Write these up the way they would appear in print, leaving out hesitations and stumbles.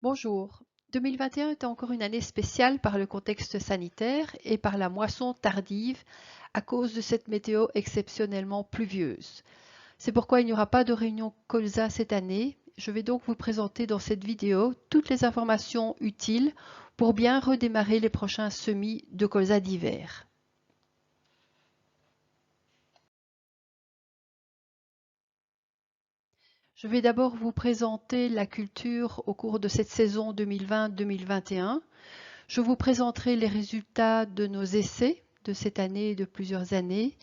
Bonjour. 2021 est encore une année spéciale par le contexte sanitaire et par la moisson tardive à cause de cette météo exceptionnellement pluvieuse. C'est pourquoi il n'y aura pas de réunion Colza cette année. Je vais donc vous présenter dans cette vidéo toutes les informations utiles pour bien redémarrer les prochains semis de colza d'hiver. Je vais d'abord vous présenter la culture au cours de cette saison 2020-2021. Je vous présenterai les résultats de nos essais de cette année et de plusieurs années.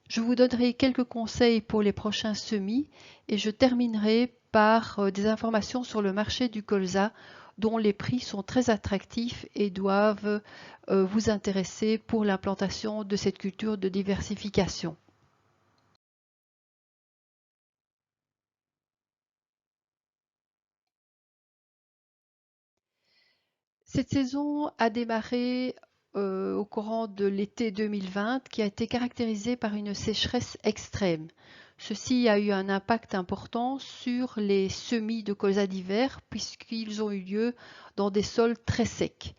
Je vous donnerai quelques conseils pour les prochains semis et je terminerai par des informations sur le marché du colza dont les prix sont très attractifs et doivent vous intéresser pour l'implantation de cette culture de diversification. Cette saison a démarré au courant de l'été 2020 qui a été caractérisée par une sécheresse extrême. Ceci a eu un impact important sur les semis de colza d'hiver puisqu'ils ont eu lieu dans des sols très secs.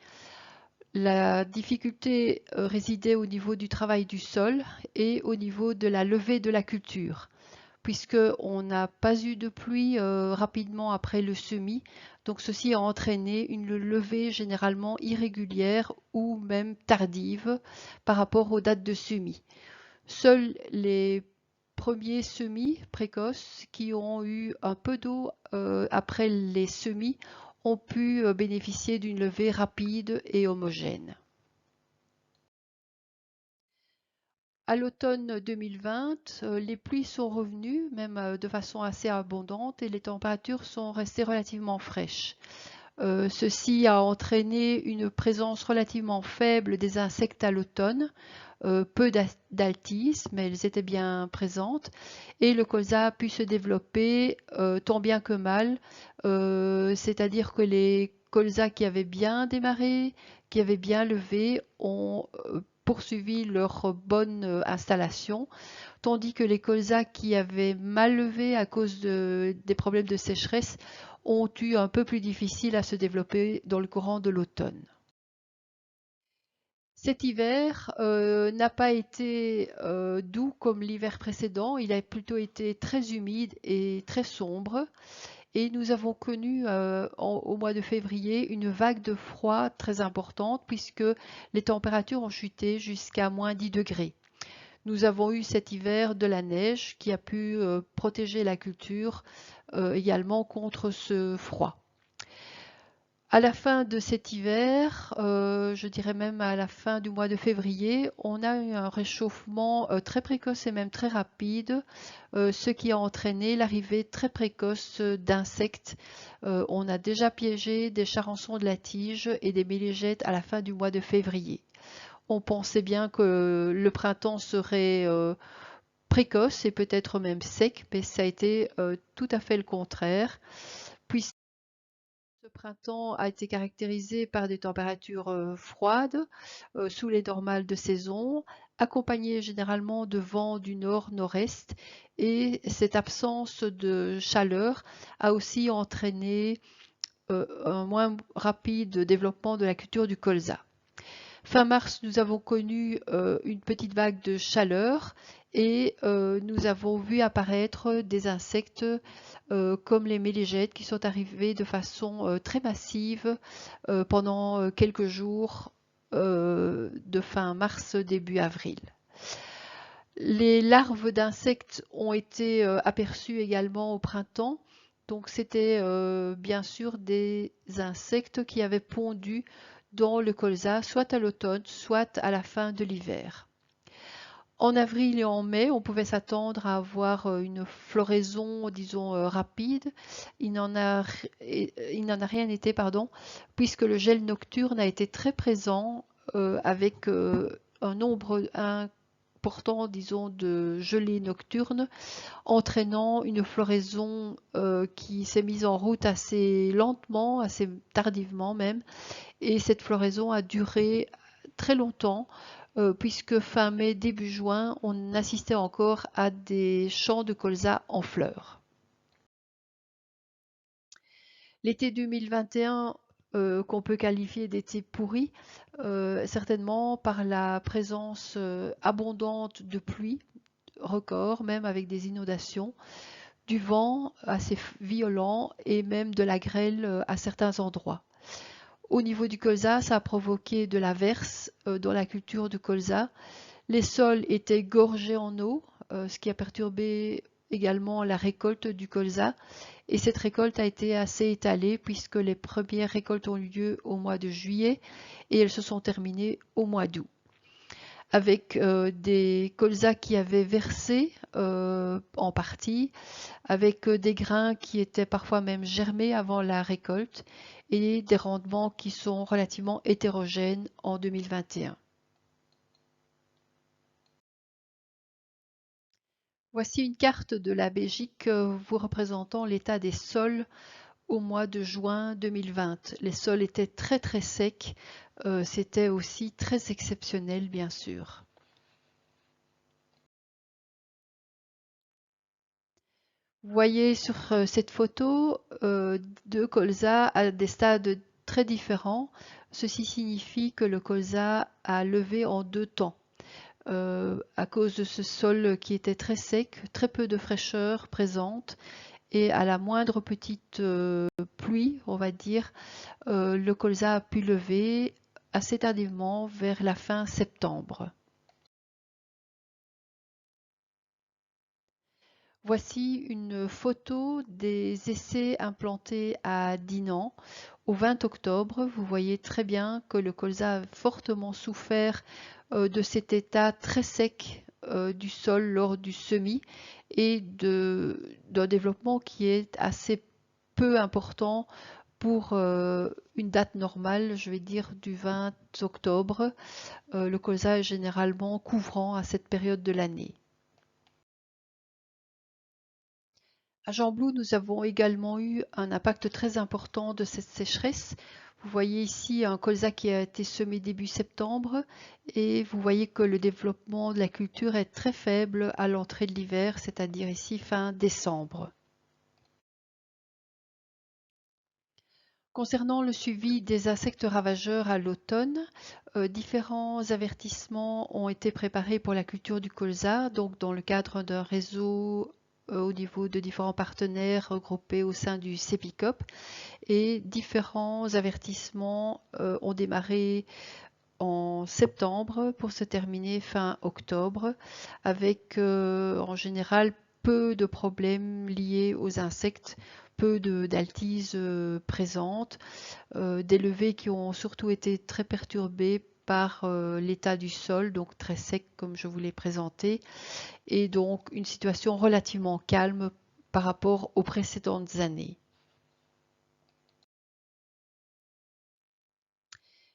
La difficulté résidait au niveau du travail du sol et au niveau de la levée de la culture puisqu'on n'a pas eu de pluie rapidement après le semis. Donc ceci a entraîné une levée généralement irrégulière ou même tardive par rapport aux dates de semis. Seuls les premiers semis précoces qui ont eu un peu d'eau après les semis ont pu bénéficier d'une levée rapide et homogène. À l'automne 2020, les pluies sont revenues, même de façon assez abondante, et les températures sont restées relativement fraîches. Ceci a entraîné une présence relativement faible des insectes à l'automne, peu d'altis, mais elles étaient bien présentes, et le colza a pu se développer tant bien que mal, c'est-à-dire que les colzas qui avaient bien démarré, qui avaient bien levé, ont poursuivi leur bonne installation, tandis que les colzas qui avaient mal levé à cause des problèmes de sécheresse ont eu un peu plus difficile à se développer dans le courant de l'automne. Cet hiver n'a pas été doux comme l'hiver précédent, il a plutôt été très humide et très sombre. Et nous avons connu au mois de février une vague de froid très importante puisque les températures ont chuté jusqu'à moins 10 degrés. Nous avons eu cet hiver de la neige qui a pu protéger la culture également contre ce froid. À la fin de cet hiver, je dirais même à la fin du mois de février, on a eu un réchauffement très précoce et même très rapide, ce qui a entraîné l'arrivée très précoce d'insectes. On a déjà piégé des charançons de la tige et des mélégètes à la fin du mois de février. On pensait bien que le printemps serait précoce et peut-être même sec, mais ça a été tout à fait le contraire, puisque ce printemps a été caractérisé par des températures froides, sous les normales de saison, accompagnées généralement de vents du nord-nord-est, et cette absence de chaleur a aussi entraîné un moins rapide développement de la culture du colza. Fin mars, nous avons connu une petite vague de chaleur et nous avons vu apparaître des insectes comme les mélégètes qui sont arrivés de façon très massive pendant quelques jours de fin mars, début avril. Les larves d'insectes ont été aperçues également au printemps. Donc c'était bien sûr des insectes qui avaient pondu dans le colza, soit à l'automne, soit à la fin de l'hiver. En avril et en mai, on pouvait s'attendre à avoir une floraison, disons, rapide. Il n'en a rien été, pardon, puisque le gel nocturne a été très présent avec un nombre important, disons, de gelées nocturnes, entraînant une floraison qui s'est mise en route assez lentement, assez tardivement même, et cette floraison a duré très longtemps, puisque fin mai, début juin, on assistait encore à des champs de colza en fleurs. L'été 2021, qu'on peut qualifier d'été pourri, certainement par la présence abondante de pluie, record, même avec des inondations, du vent assez violent et même de la grêle à certains endroits. Au niveau du colza, ça a provoqué de la verse dans la culture du colza. Les sols étaient gorgés en eau, ce qui a perturbé également la récolte du colza. Et cette récolte a été assez étalée puisque les premières récoltes ont eu lieu au mois de juillet et elles se sont terminées au mois d'août. Avec des colzas qui avaient versé en partie, avec des grains qui étaient parfois même germés avant la récolte et des rendements qui sont relativement hétérogènes en 2021. Voici une carte de la Belgique vous représentant l'état des sols au mois de juin 2020. Les sols étaient très très secs, c'était aussi très exceptionnel bien sûr. Vous voyez sur cette photo deux colzas à des stades très différents. Ceci signifie que le colza a levé en deux temps. À cause de ce sol qui était très sec, très peu de fraîcheur présente et à la moindre petite pluie, on va dire, le colza a pu lever assez tardivement vers la fin septembre. Voici une photo des essais implantés à Dinan au 20 octobre. Vous voyez très bien que le colza a fortement souffert de cet état très sec du sol lors du semis et d'un développement qui est assez peu important pour une date normale, je vais dire du 20 octobre. Le colza est généralement couvrant à cette période de l'année. À Gembloux, nous avons également eu un impact très important de cette sécheresse. Vous voyez ici un colza qui a été semé début septembre et vous voyez que le développement de la culture est très faible à l'entrée de l'hiver, c'est-à-dire ici fin décembre. Concernant le suivi des insectes ravageurs à l'automne, différents avertissements ont été préparés pour la culture du colza, donc dans le cadre d'un réseau au niveau de différents partenaires regroupés au sein du CEPICOP. Et différents avertissements ont démarré en septembre pour se terminer fin octobre, avec en général peu de problèmes liés aux insectes, peu d'altises présentes, des levées qui ont surtout été très perturbées par l'état du sol, donc très sec comme je vous l'ai présenté, et donc une situation relativement calme par rapport aux précédentes années.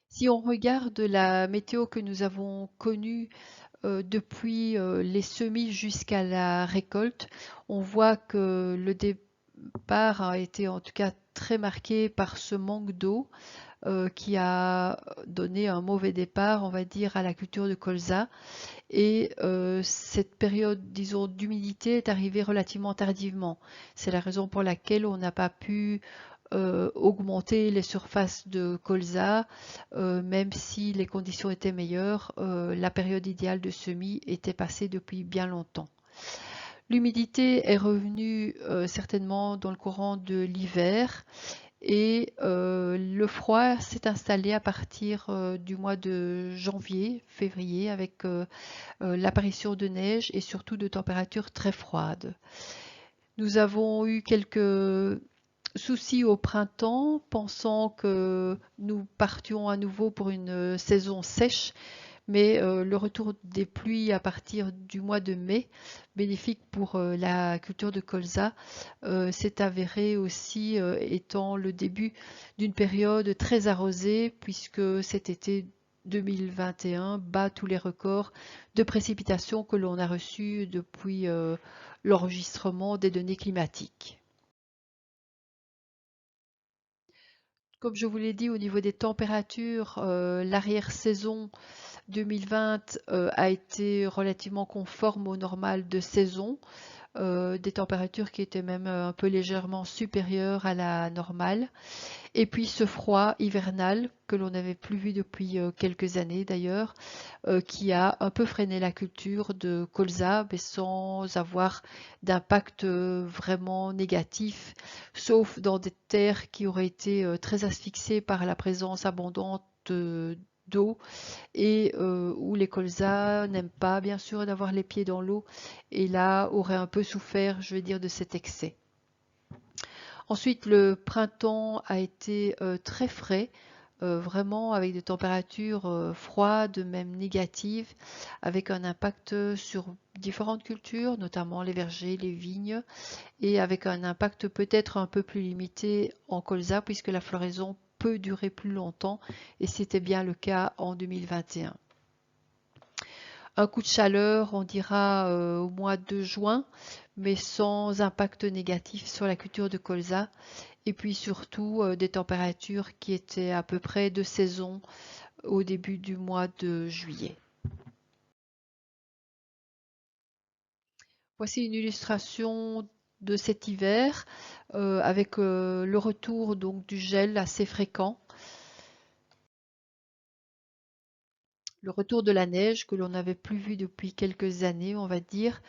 Si on regarde la météo que nous avons connue depuis les semis jusqu'à la récolte, on voit que le départ a été en tout cas très marqué par ce manque d'eau qui a donné un mauvais départ, on va dire, à la culture de colza. Et cette période, disons, d'humidité est arrivée relativement tardivement. C'est la raison pour laquelle on n'a pas pu augmenter les surfaces de colza, même si les conditions étaient meilleures, la période idéale de semis était passée depuis bien longtemps. L'humidité est revenue certainement dans le courant de l'hiver et le froid s'est installé à partir du mois de janvier, février, avec l'apparition de neige et surtout de températures très froides. Nous avons eu quelques souci au printemps, pensant que nous partions à nouveau pour une saison sèche, mais le retour des pluies à partir du mois de mai, bénéfique pour la culture de colza, s'est avéré aussi étant le début d'une période très arrosée, puisque cet été 2021 bat tous les records de précipitations que l'on a reçus depuis l'enregistrement des données climatiques. Comme je vous l'ai dit, au niveau des températures, l'arrière-saison 2020 a été relativement conforme au normal de saison. des températures qui étaient même un peu légèrement supérieures à la normale. Et puis ce froid hivernal que l'on n'avait plus vu depuis quelques années d'ailleurs, qui a un peu freiné la culture de colza, mais sans avoir d'impact vraiment négatif, sauf dans des terres qui auraient été très asphyxiées par la présence abondante d'eau et où les colzas n'aiment pas bien sûr d'avoir les pieds dans l'eau et là auraient un peu souffert, je vais dire, de cet excès. Ensuite, le printemps a été très frais, vraiment avec des températures froides, même négatives, avec un impact sur différentes cultures, notamment les vergers, les vignes, et avec un impact peut-être un peu plus limité en colza, puisque la floraison peut durer plus longtemps, et c'était bien le cas en 2021. Un coup de chaleur, on dira au mois de juin, mais sans impact négatif sur la culture de colza. Et puis surtout des températures qui étaient à peu près de saison au début du mois de juillet. Voici une illustration de cet hiver avec le retour donc du gel assez fréquent, le retour de la neige que l'on n'avait plus vu depuis quelques années, on va dire,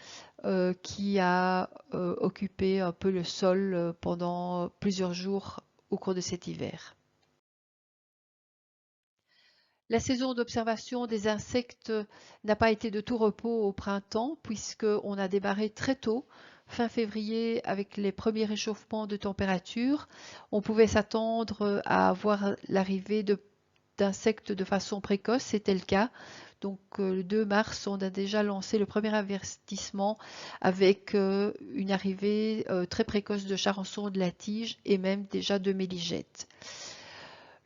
qui a occupé un peu le sol pendant plusieurs jours au cours de cet hiver. La saison d'observation des insectes n'a pas été de tout repos au printemps puisqu'on a démarré très tôt, fin février, avec les premiers réchauffements de température. On pouvait s'attendre à avoir l'arrivée d'insectes de façon précoce, c'était le cas. Donc le 2 mars, on a déjà lancé le premier avertissement avec une arrivée très précoce de charançons de la tige et même déjà de méligettes.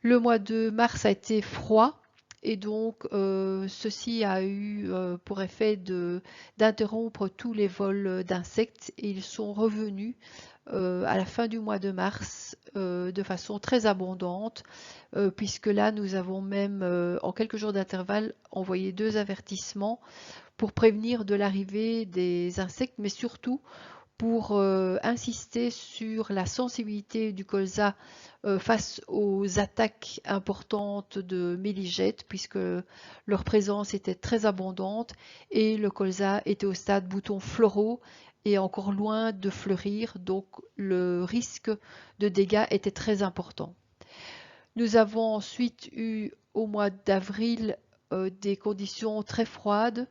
Le mois de mars a été froid et donc ceci a eu pour effet d'interrompre tous les vols d'insectes et ils sont revenus à la fin du mois de mars de façon très abondante puisque là nous avons même en quelques jours d'intervalle envoyé 2 avertissements pour prévenir de l'arrivée des insectes mais surtout pour insister sur la sensibilité du colza face aux attaques importantes de méligettes, puisque leur présence était très abondante et le colza était au stade boutons floraux et encore loin de fleurir, donc le risque de dégâts était très important. Nous avons ensuite eu au mois d'avril des conditions très froides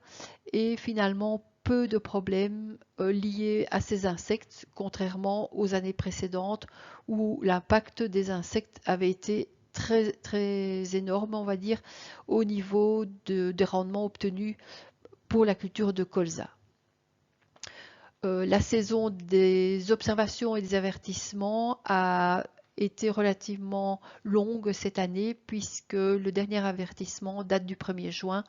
et finalement peu de problèmes liés à ces insectes, contrairement aux années précédentes où l'impact des insectes avait été très, très énorme, on va dire, au niveau des rendements obtenus pour la culture de colza. La saison des observations et des avertissements a été relativement longue cette année puisque le dernier avertissement date du 1er juin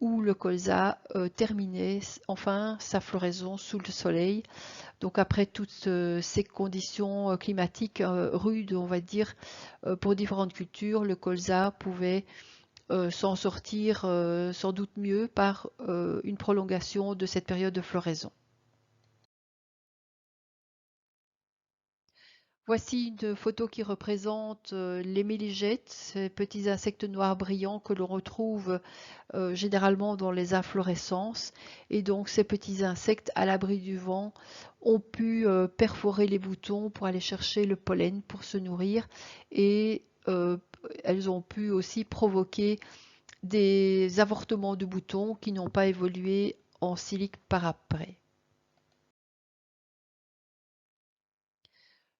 où le colza terminait enfin sa floraison sous le soleil. Donc après toutes ces conditions climatiques rudes, on va dire, pour différentes cultures, le colza pouvait s'en sortir sans doute mieux par une prolongation de cette période de floraison. Voici une photo qui représente les méligettes, ces petits insectes noirs brillants que l'on retrouve généralement dans les inflorescences. Et donc ces petits insectes à l'abri du vent ont pu perforer les boutons pour aller chercher le pollen pour se nourrir et elles ont pu aussi provoquer des avortements de boutons qui n'ont pas évolué en silique par après.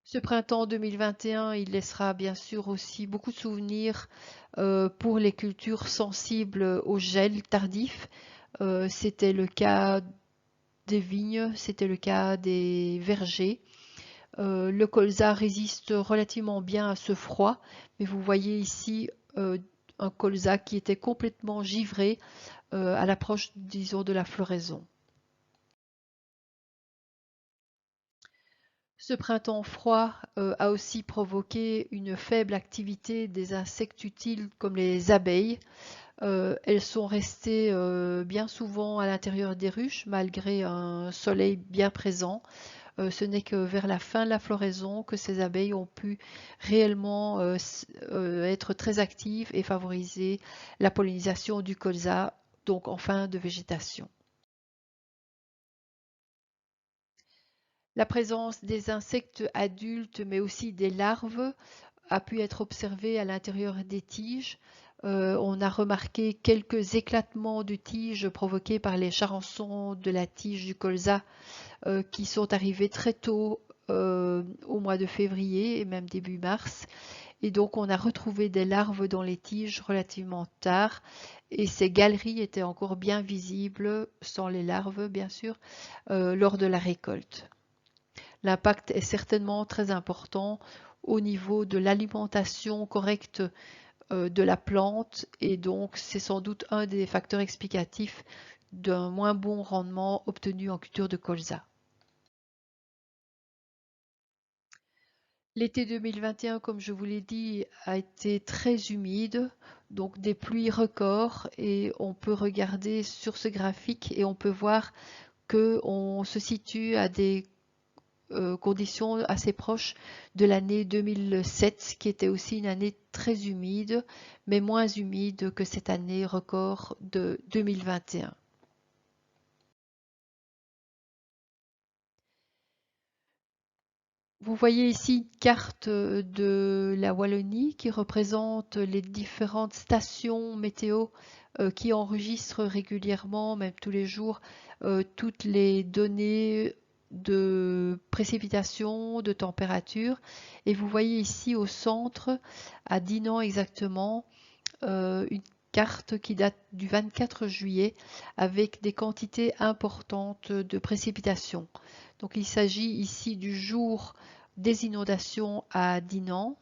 Ce printemps 2021, il laissera bien sûr aussi beaucoup de souvenirs pour les cultures sensibles au gel tardif. C'était le cas des vignes, c'était le cas des vergers. Le colza résiste relativement bien à ce froid, mais vous voyez ici un colza qui était complètement givré à l'approche, disons, de la floraison. Ce printemps froid a aussi provoqué une faible activité des insectes utiles comme les abeilles. Elles sont restées bien souvent à l'intérieur des ruches malgré un soleil bien présent. Ce n'est que vers la fin de la floraison que ces abeilles ont pu réellement être très actives et favoriser la pollinisation du colza, donc en fin de végétation. La présence des insectes adultes, mais aussi des larves, a pu être observée à l'intérieur des tiges. On a remarqué quelques éclatements de tiges provoqués par les charançons de la tige du colza qui sont arrivés très tôt au mois de février et même début mars. Et donc on a retrouvé des larves dans les tiges relativement tard et ces galeries étaient encore bien visibles, sans les larves bien sûr, lors de la récolte. L'impact est certainement très important au niveau de l'alimentation correcte de la plante et donc c'est sans doute un des facteurs explicatifs d'un moins bon rendement obtenu en culture de colza. L'été 2021, comme je vous l'ai dit, a été très humide, donc des pluies records et on peut regarder sur ce graphique et on peut voir qu'on se situe à des conditions assez proches de l'année 2007, qui était aussi une année très humide, mais moins humide que cette année record de 2021. Vous voyez ici une carte de la Wallonie qui représente les différentes stations météo qui enregistrent régulièrement, même tous les jours, toutes les données de précipitation, de température. Et vous voyez ici au centre, à Dinan exactement, une carte qui date du 24 juillet avec des quantités importantes de précipitations. Donc il s'agit ici du jour des inondations à Dinan.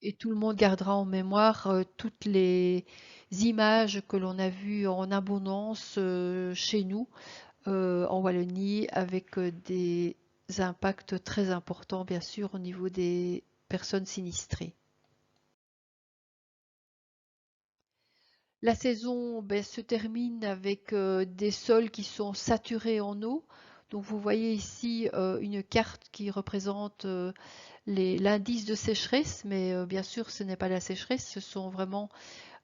Et tout le monde gardera en mémoire toutes les images que l'on a vues en abondance chez nous en Wallonie avec des impacts très importants bien sûr au niveau des personnes sinistrées. La saison se termine avec des sols qui sont saturés en eau. Donc vous voyez ici une carte qui représente l'indice de sécheresse, mais bien sûr ce n'est pas la sécheresse, ce sont vraiment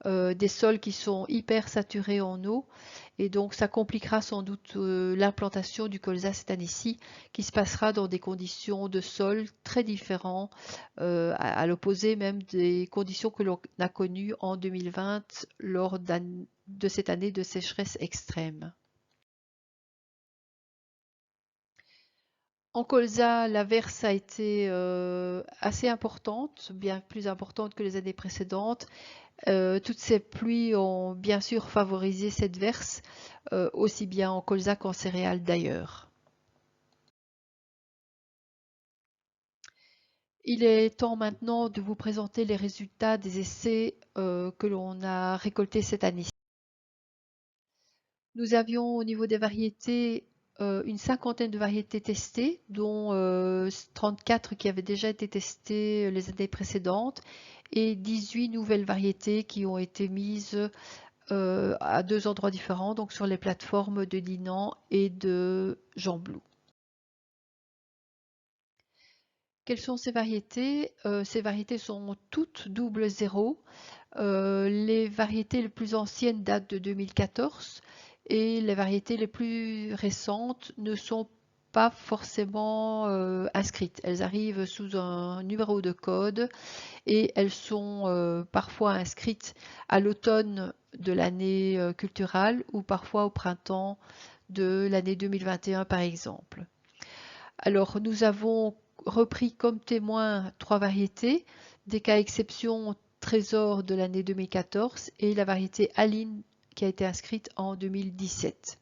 des sols qui sont hyper saturés en eau et donc ça compliquera sans doute l'implantation du colza cette année-ci qui se passera dans des conditions de sol très différentes à l'opposé même des conditions que l'on a connues en 2020 lors de cette année de sécheresse extrême. En colza, l'averse a été assez importante, bien plus importante que les années précédentes. Toutes ces pluies ont bien sûr favorisé cette verse, aussi bien en colza qu'en céréales d'ailleurs. Il est temps maintenant de vous présenter les résultats des essais que l'on a récoltés cette année. Nous avions au niveau des variétés une cinquantaine de variétés testées, dont 34 qui avaient déjà été testées les années précédentes et 18 nouvelles variétés qui ont été mises à deux endroits différents, donc sur les plateformes de Dinan et de Jean-Blou. Quelles sont ces variétés? Ces variétés sont toutes double zéro. Les variétés les plus anciennes datent de 2014 et les variétés les plus récentes ne sont pas forcément inscrites. Elles arrivent sous un numéro de code et elles sont parfois inscrites à l'automne de l'année culturale ou parfois au printemps de l'année 2021 par exemple. Alors nous avons repris comme témoin trois variétés, des cas exception Trésor de l'année 2014 et la variété Aline qui a été inscrite en 2017.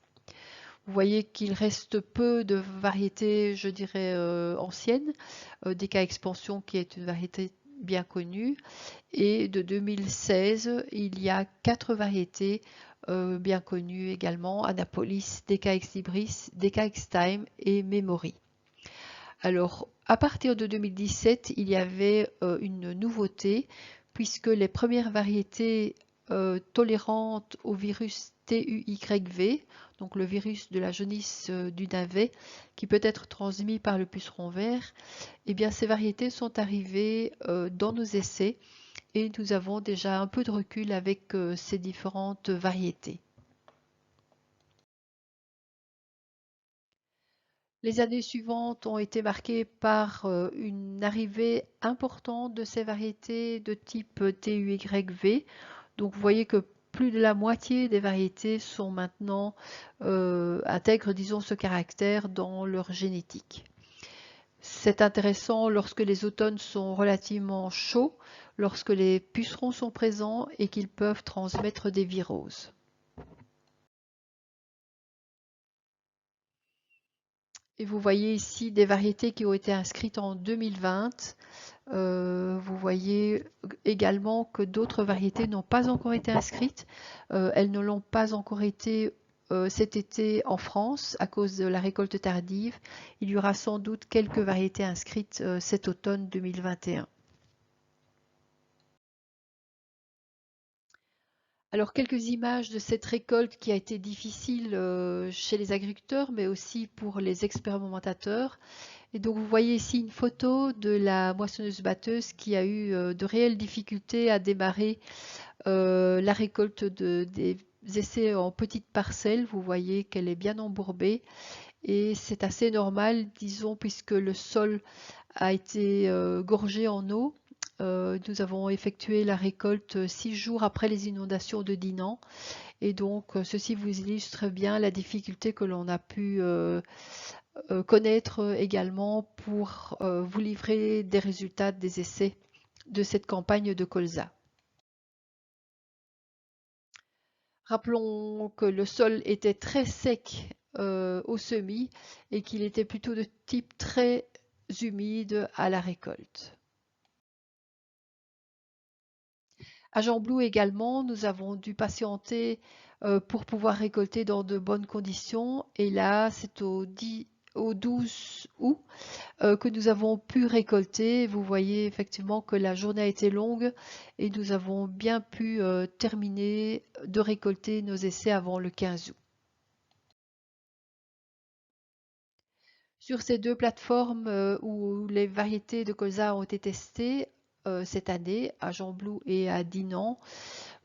Vous voyez qu'il reste peu de variétés, je dirais, anciennes. Des cas expansion qui est une variété bien connues. Et de 2016, il y a 4 variétés bien connues également, Annapolis, DKX Libris, DKX Time et Memory. Alors, à partir de 2017, il y avait une nouveauté, puisque les premières variétés tolérantes au virus TUYV, donc le virus de la jaunisse du navet, qui peut être transmis par le puceron vert, eh bien ces variétés sont arrivées dans nos essais et nous avons déjà un peu de recul avec ces différentes variétés. Les années suivantes ont été marquées par une arrivée importante de ces variétés de type TUYV. Donc vous voyez que plus de la moitié des variétés sont maintenant intègrent, disons, ce caractère dans leur génétique. C'est intéressant lorsque les automnes sont relativement chauds, lorsque les pucerons sont présents et qu'ils peuvent transmettre des viroses. Et vous voyez ici des variétés qui ont été inscrites en 2020. Vous voyez également que d'autres variétés n'ont pas encore été inscrites. Elles ne l'ont pas encore été cet été en France à cause de la récolte tardive. Il y aura sans doute quelques variétés inscrites cet automne 2021. Alors, quelques images de cette récolte qui a été difficile chez les agriculteurs, mais aussi pour les expérimentateurs. Et donc, vous voyez ici une photo de la moissonneuse-batteuse qui a eu de réelles difficultés à démarrer la récolte des essais en petites parcelles. Vous voyez qu'elle est bien embourbée et c'est assez normal, disons, puisque le sol a été gorgé en eau. Nous avons effectué la récolte 6 jours après les inondations de Dinan et donc ceci vous illustre bien la difficulté que l'on a pu connaître également pour vous livrer des résultats des essais de cette campagne de colza. Rappelons que le sol était très sec au semis et qu'il était plutôt de type très humide à la récolte. À Gembloux également, nous avons dû patienter pour pouvoir récolter dans de bonnes conditions. Et là, c'est au 12 août que nous avons pu récolter. Vous voyez effectivement que la journée a été longue et nous avons bien pu terminer de récolter nos essais avant le 15 août. Sur ces deux plateformes où les variétés de colza ont été testées cette année, à Gembloux et à Dinan,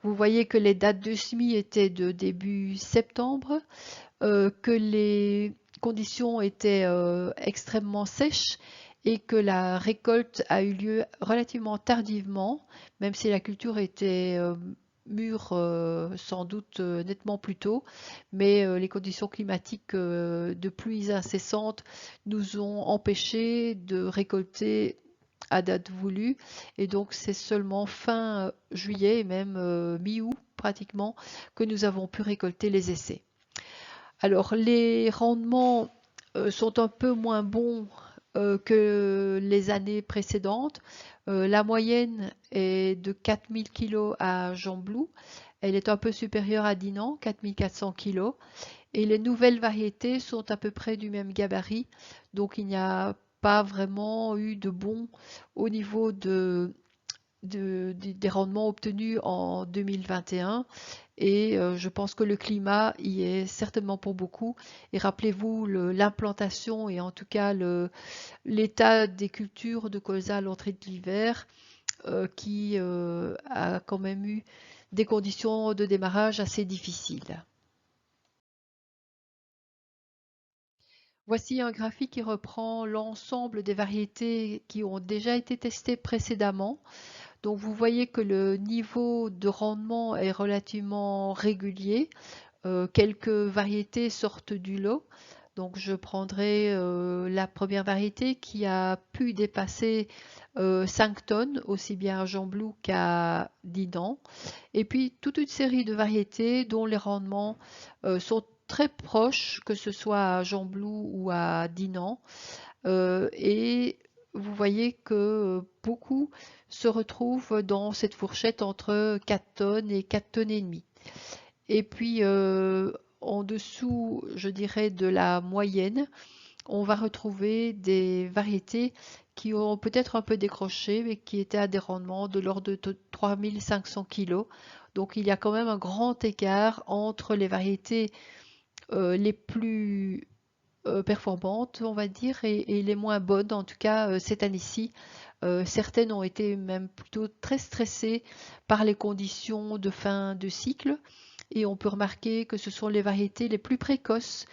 vous voyez que les dates de semis étaient de début septembre, que les conditions étaient extrêmement sèches et que la récolte a eu lieu relativement tardivement, même si la culture était mûre sans doute nettement plus tôt, mais les conditions climatiques de pluies incessantes nous ont empêchés de récolter à date voulue et donc c'est seulement fin juillet et même mi-août pratiquement que nous avons pu récolter les essais. Alors les rendements sont un peu moins bons que les années précédentes. La moyenne est de 4000 kg à Gembloux. Elle est un peu supérieure à Dinan, 4400 kg. Et les nouvelles variétés sont à peu près du même gabarit. Donc il n'y a pas vraiment eu de bons au niveau des rendements obtenus en 2021 et je pense que le climat y est certainement pour beaucoup et rappelez-vous l'implantation et en tout cas l'état des cultures de colza à l'entrée de l'hiver qui a quand même eu des conditions de démarrage assez difficiles. Voici un graphique qui reprend l'ensemble des variétés qui ont déjà été testées précédemment. Donc vous voyez que le niveau de rendement est relativement régulier. Quelques variétés sortent du lot. Donc je prendrai la première variété qui a pu dépasser 5 tonnes, aussi bien à Gembloux qu'à Dinan. Et puis toute une série de variétés dont les rendements sont très proches, que ce soit à Gembloux ou à Dinan. Et vous vous voyez que beaucoup se retrouvent dans cette fourchette entre 4 tonnes et 4 tonnes et demie. Et puis en dessous, je dirais, de la moyenne, on va retrouver des variétés qui ont peut-être un peu décroché, mais qui étaient à des rendements de l'ordre de 3500 kg. Donc il y a quand même un grand écart entre les variétés les plus performantes, on va dire, et les moins bonnes, en tout cas cette année-ci. Certaines ont été même plutôt très stressées par les conditions de fin de cycle et on peut remarquer que ce sont les variétés les plus précoces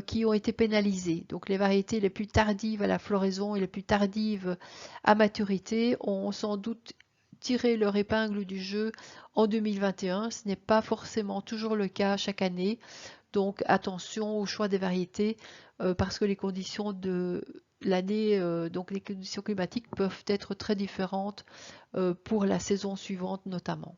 qui ont été pénalisées. Donc les variétés les plus tardives à la floraison et les plus tardives à maturité ont sans doute tiré leur épingle du jeu en 2021. Ce n'est pas forcément toujours le cas chaque année. Donc attention au choix des variétés parce que les conditions de l'année, donc les conditions climatiques peuvent être très différentes pour la saison suivante notamment.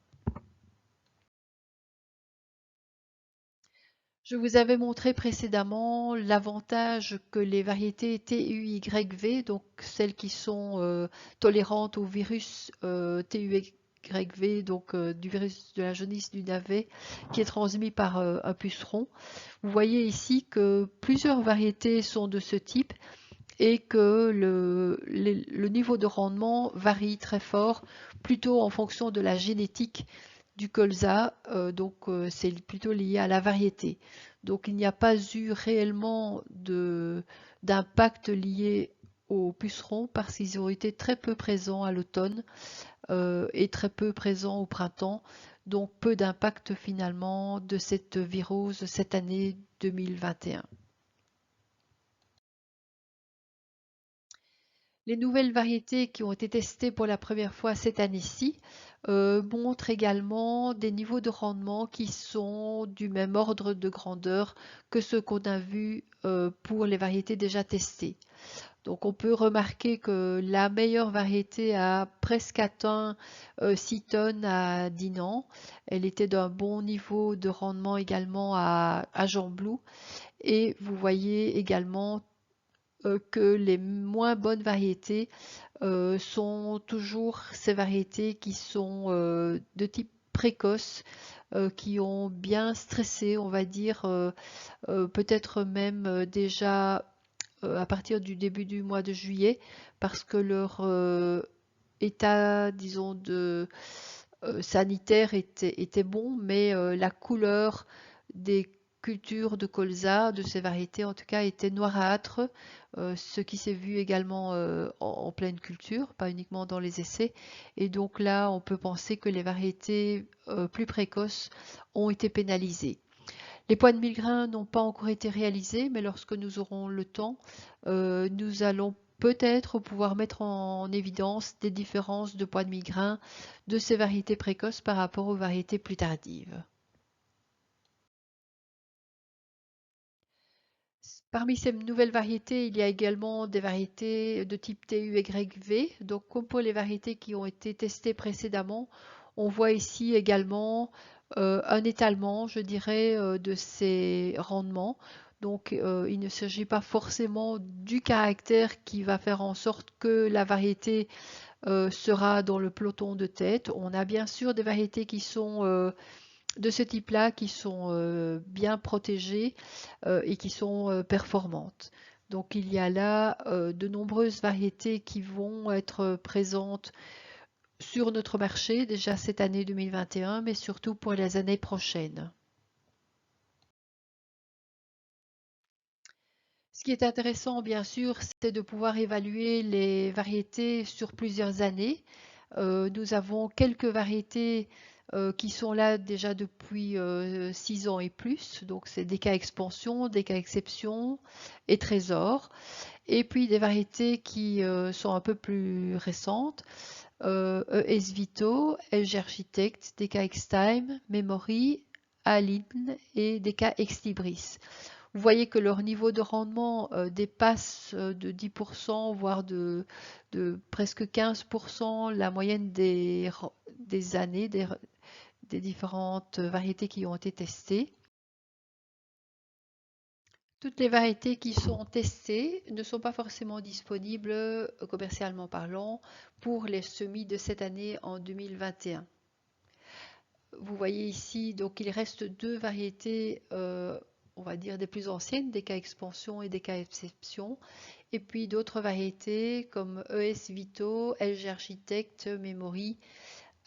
Je vous avais montré précédemment l'avantage que les variétés TUYV, donc celles qui sont tolérantes au virus TUYV, donc du virus de la jaunisse du navet, qui est transmis par un puceron. Vous voyez ici que plusieurs variétés sont de ce type et que le niveau de rendement varie très fort, plutôt en fonction de la génétique du colza, donc c'est plutôt lié à la variété. Donc il n'y a pas eu réellement d'impact lié aux pucerons parce qu'ils ont été très peu présents à l'automne et très peu présents au printemps. Donc peu d'impact finalement de cette virose cette année 2021. Les nouvelles variétés qui ont été testées pour la première fois cette année-ci montrent également des niveaux de rendement qui sont du même ordre de grandeur que ceux qu'on a vus pour les variétés déjà testées. Donc on peut remarquer que la meilleure variété a presque atteint 6 tonnes à Dinan. Elle était d'un bon niveau de rendement également à Jean-Blou. Et vous voyez également que les moins bonnes variétés sont toujours ces variétés qui sont de type précoce, qui ont bien stressé, on va dire, peut-être même déjà à partir du début du mois de juillet, parce que leur état, disons, sanitaire était bon, mais la couleur des cultures de colza, de ces variétés en tout cas, était noirâtre, ce qui s'est vu également en pleine culture, pas uniquement dans les essais. Et donc là, on peut penser que les variétés plus précoces ont été pénalisées. Les poids de 1000 grains n'ont pas encore été réalisés, mais lorsque nous aurons le temps, nous allons peut-être pouvoir mettre en évidence des différences de poids de 1000 grains de ces variétés précoces par rapport aux variétés plus tardives. Parmi ces nouvelles variétés, il y a également des variétés de type TUYV. Donc, comme pour les variétés qui ont été testées précédemment, on voit ici également un étalement, je dirais, de ces rendements. Donc, il ne s'agit pas forcément du caractère qui va faire en sorte que la variété sera dans le peloton de tête. On a bien sûr des variétés qui sont de ce type-là qui sont bien protégées et qui sont performantes. Donc il y a là de nombreuses variétés qui vont être présentes sur notre marché déjà cette année 2021, mais surtout pour les années prochaines. Ce qui est intéressant, bien sûr, c'est de pouvoir évaluer les variétés sur plusieurs années. Nous avons quelques variétés qui sont là déjà depuis 6 ans et plus. Donc, c'est des cas expansion, des cas exception et trésor. Et puis des variétés qui sont un peu plus récentes. ES Vito, LG Architect, DK X-Time, Memory, Aline et DK X-Libris. Vous voyez que leur niveau de rendement dépasse de 10%, voire de presque 15% la moyenne des années, des différentes variétés qui ont été testées. Toutes les variétés qui sont testées ne sont pas forcément disponibles commercialement parlant pour les semis de cette année en 2021. Vous voyez ici, donc il reste deux variétés, on va dire des plus anciennes, des cas expansion et des cas exception, et puis d'autres variétés comme ES Vito, LG Architect, Memory,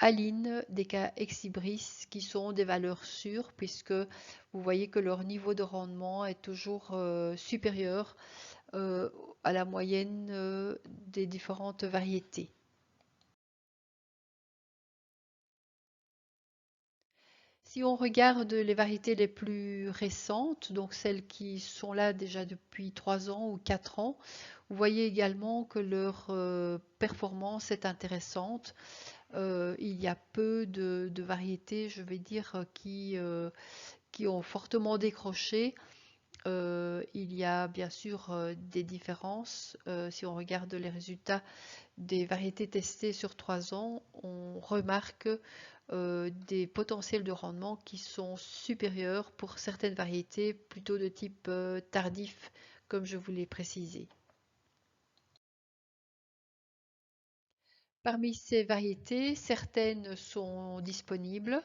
Aline, des cas Exibris, qui sont des valeurs sûres, puisque vous voyez que leur niveau de rendement est toujours supérieur euh, à la moyenne des différentes variétés. Si on regarde les variétés les plus récentes, donc celles qui sont là déjà depuis 3 ans ou 4 ans, vous voyez également que leur performance est intéressante. Il y a peu de variétés, je vais dire, qui ont fortement décroché. Il y a bien sûr des différences. Si on regarde les résultats des variétés testées sur 3 ans, on remarque des potentiels de rendement qui sont supérieurs pour certaines variétés plutôt de type tardif, comme je vous l'ai précisé. Parmi ces variétés, certaines sont disponibles.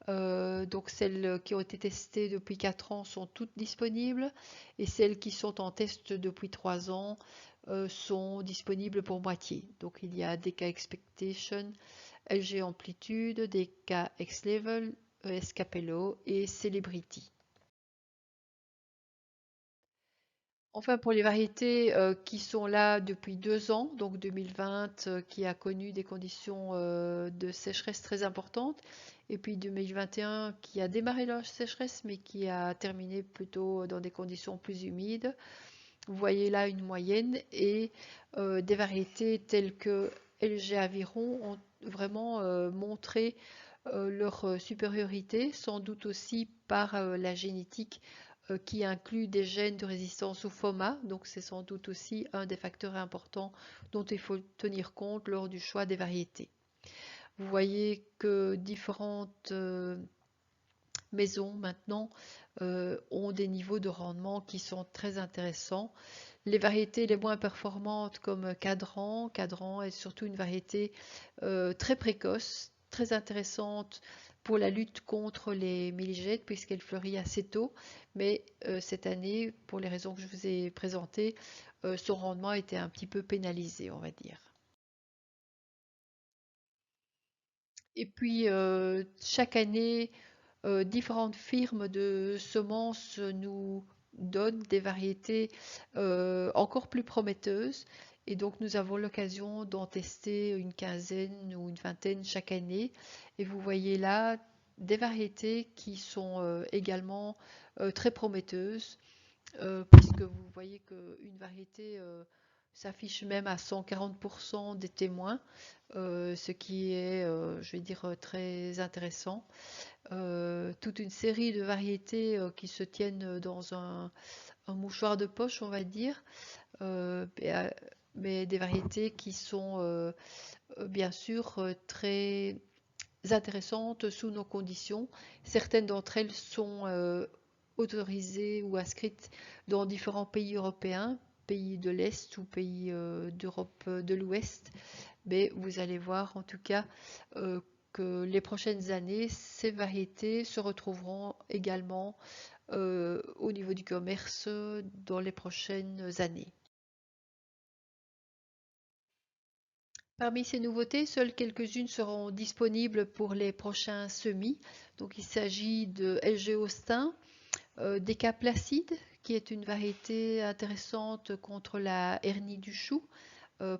Donc celles qui ont été testées depuis 4 ans sont toutes disponibles et celles qui sont en test depuis 3 ans sont disponibles pour moitié. Donc il y a DK Expectation, LG Amplitude, DK X-Level, ES Capello et Celebrity. Enfin, pour les variétés qui sont là depuis 2 ans, donc 2020 qui a connu des conditions de sécheresse très importantes, et puis 2021 qui a démarré la sécheresse mais qui a terminé plutôt dans des conditions plus humides. Vous voyez là une moyenne et des variétés telles que LG Aviron ont vraiment montré leur supériorité, sans doute aussi par la génétique qui inclut des gènes de résistance au FOMA, donc c'est sans doute aussi un des facteurs importants dont il faut tenir compte lors du choix des variétés. Vous voyez que différentes maisons maintenant ont des niveaux de rendement qui sont très intéressants. Les variétés les moins performantes comme Cadran, Cadran est surtout une variété très précoce, très intéressante pour la lutte contre les milligènes puisqu'elle fleurit assez tôt, mais cette année, pour les raisons que je vous ai présentées, son rendement a été un petit peu pénalisé, on va dire. Et puis, chaque année, différentes firmes de semences nous donnent des variétés encore plus prometteuses. Et donc, nous avons l'occasion d'en tester une quinzaine ou une vingtaine chaque année. Et vous voyez là des variétés qui sont également très prometteuses, puisque vous voyez qu'une variété s'affiche même à 140% des témoins, ce qui est, je vais dire, très intéressant. Toute une série de variétés qui se tiennent dans un mouchoir de poche, on va dire, euh, mais, mais des variétés qui sont bien sûr très intéressantes sous nos conditions. Certaines d'entre elles sont autorisées ou inscrites dans différents pays européens, pays de l'Est ou pays d'Europe de l'Ouest. Mais vous allez voir en tout cas euh, que les prochaines années, ces variétés se retrouveront également au niveau du commerce dans les prochaines années. Parmi ces nouveautés, seules quelques-unes seront disponibles pour les prochains semis. Donc il s'agit de LG Austin, Deca Placide, qui est une variété intéressante contre la hernie du chou,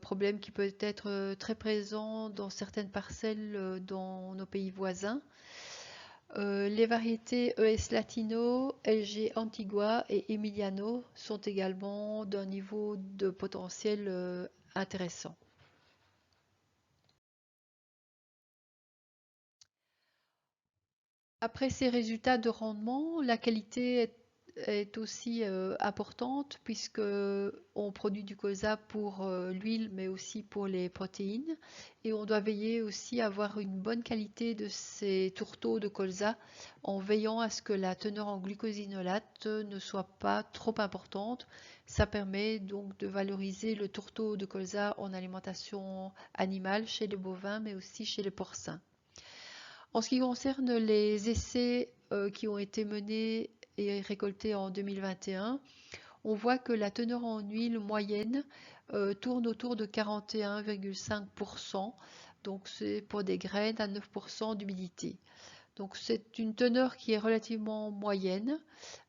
problème qui peut être très présent dans certaines parcelles dans nos pays voisins. Les variétés ES Latino, LG Antigua et Emiliano sont également d'un niveau de potentiel intéressant. Après ces résultats de rendement, la qualité est aussi importante puisque on produit du colza pour l'huile mais aussi pour les protéines et on doit veiller aussi à avoir une bonne qualité de ces tourteaux de colza en veillant à ce que la teneur en glucosinolate ne soit pas trop importante. Ça permet donc de valoriser le tourteau de colza en alimentation animale chez les bovins mais aussi chez les porcins. En ce qui concerne les essais qui ont été menés et récoltés en 2021, on voit que la teneur en huile moyenne tourne autour de 41,5%. Donc c'est pour des graines à 9% d'humidité. Donc c'est une teneur qui est relativement moyenne.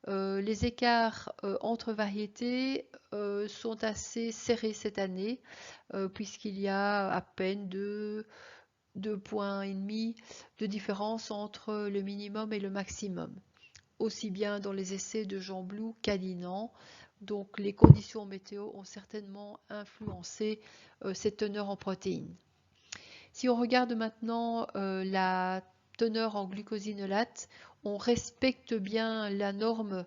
Les écarts entre variétés sont assez serrés cette année, puisqu'il y a à peine 2,5 points de différence entre le minimum et le maximum, aussi bien dans les essais de Jean Blou qu'à Dinan. Donc les conditions météo ont certainement influencé cette teneur en protéines. Si on regarde maintenant la teneur en glucosinolate, on respecte bien la norme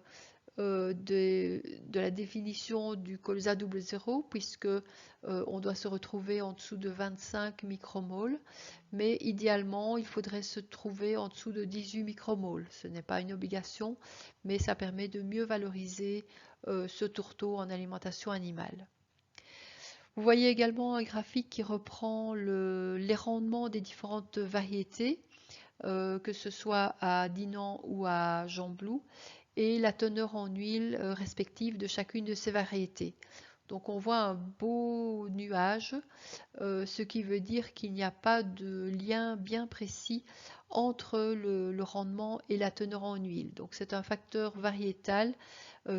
de la définition du colza 00 puisque on doit se retrouver en dessous de 25 micromoles, mais idéalement il faudrait se trouver en dessous de 18 micromoles. Ce n'est pas une obligation, mais ça permet de mieux valoriser ce tourteau en alimentation animale. Vous voyez également un graphique qui reprend les rendements des différentes variétés, que ce soit à Dinan ou à Jean Blou, et la teneur en huile respective de chacune de ces variétés. Donc on voit un beau nuage, ce qui veut dire qu'il n'y a pas de lien bien précis entre le rendement et la teneur en huile. Donc c'est un facteur variétal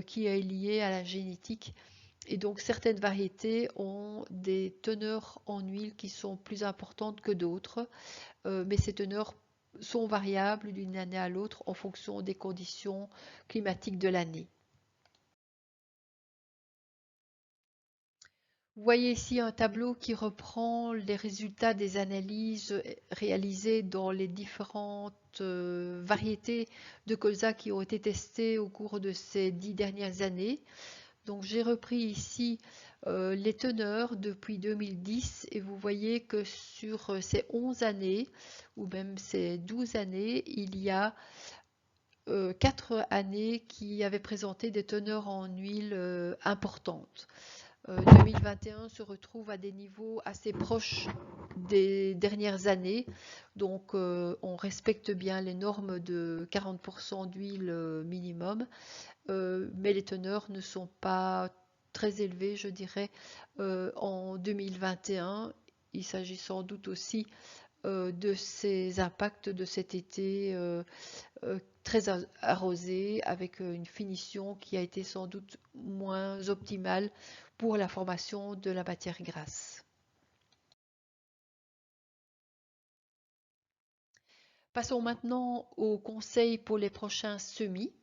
qui est lié à la génétique. Et donc certaines variétés ont des teneurs en huile qui sont plus importantes que d'autres, mais ces teneurs sont variables d'une année à l'autre en fonction des conditions climatiques de l'année. Vous voyez ici un tableau qui reprend les résultats des analyses réalisées dans les différentes variétés de colza qui ont été testées au cours de ces 10 dernières années. Donc j'ai repris ici les teneurs depuis 2010 et vous voyez que sur ces 11 années ou même ces 12 années, il y a 4 années qui avaient présenté des teneurs en huile importantes. 2021 se retrouve à des niveaux assez proches des dernières années, donc on respecte bien les normes de 40% d'huile minimum, mais les teneurs ne sont pas très élevées, je dirais, en 2021. Il s'agit sans doute aussi de ces impacts de cet été très arrosé, avec une finition qui a été sans doute moins optimale pour la formation de la matière grasse. Passons maintenant aux conseils pour les prochains semis.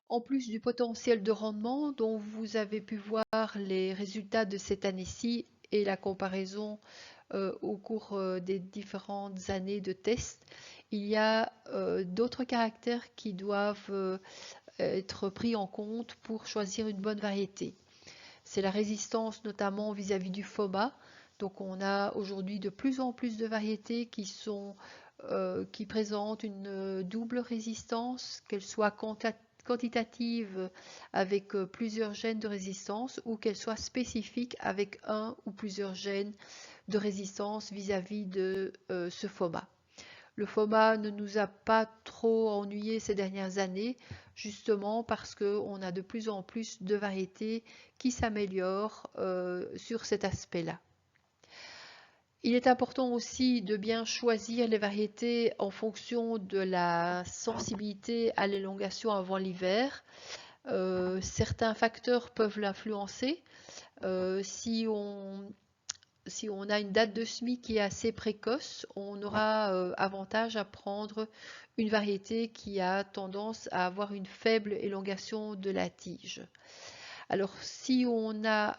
En plus du potentiel de rendement dont vous avez pu voir les résultats de cette année-ci et la comparaison au cours des différentes années de tests, il y a d'autres caractères qui doivent être pris en compte pour choisir une bonne variété. C'est la résistance notamment vis-à-vis du FOMA. Donc on a aujourd'hui de plus en plus de variétés qui présentent une double résistance, qu'elle soit quantitative avec plusieurs gènes de résistance ou qu'elle soit spécifique avec un ou plusieurs gènes de résistance vis-à-vis de ce FOMA. Le FOMA ne nous a pas trop ennuyés ces dernières années, justement parce qu'on a de plus en plus de variétés qui s'améliorent sur cet aspect-là. Il est important aussi de bien choisir les variétés en fonction de la sensibilité à l'élongation avant l'hiver. Certains facteurs peuvent l'influencer. Si on a une date de semis qui est assez précoce, on aura avantage à prendre une variété qui a tendance à avoir une faible élongation de la tige. Alors si on a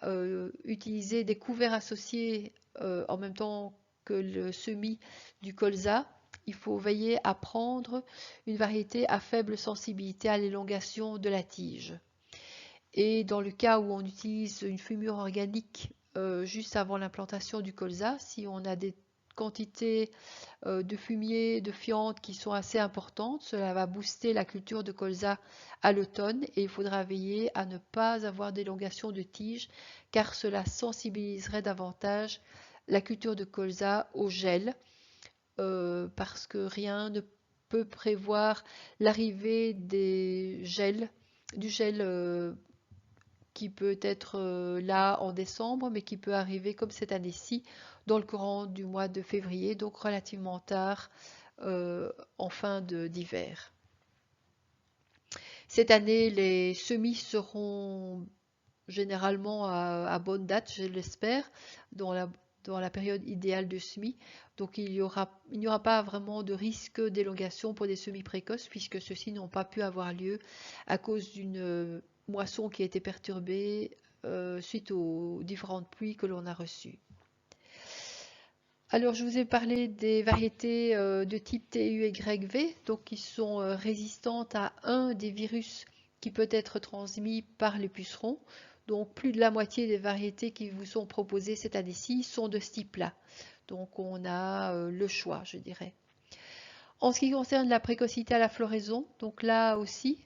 utilisé des couverts associés en même temps que le semis du colza, il faut veiller à prendre une variété à faible sensibilité à l'élongation de la tige. Et dans le cas où on utilise une fumure organique juste avant l'implantation du colza, si on a des quantités de fumier, de fientes qui sont assez importantes, cela va booster la culture de colza à l'automne et il faudra veiller à ne pas avoir d'élongation de tige car cela sensibiliserait davantage la culture de colza au gel parce que rien ne peut prévoir l'arrivée du gel qui peut être là en décembre, mais qui peut arriver comme cette année-ci dans le courant du mois de février, donc relativement tard en fin d'hiver. Cette année, les semis seront généralement à bonne date, je l'espère, dans la période idéale de semis. Donc il n'y aura pas vraiment de risque d'élongation pour des semis précoces puisque ceux-ci n'ont pas pu avoir lieu à cause d'une moisson qui a été perturbée suite aux différentes pluies que l'on a reçues. Alors, je vous ai parlé des variétés de type TUYV, donc qui sont résistantes à un des virus qui peut être transmis par les pucerons. Donc, plus de la moitié des variétés qui vous sont proposées cette année-ci sont de ce type-là. Donc, on a le choix, je dirais. En ce qui concerne la précocité à la floraison, donc là aussi,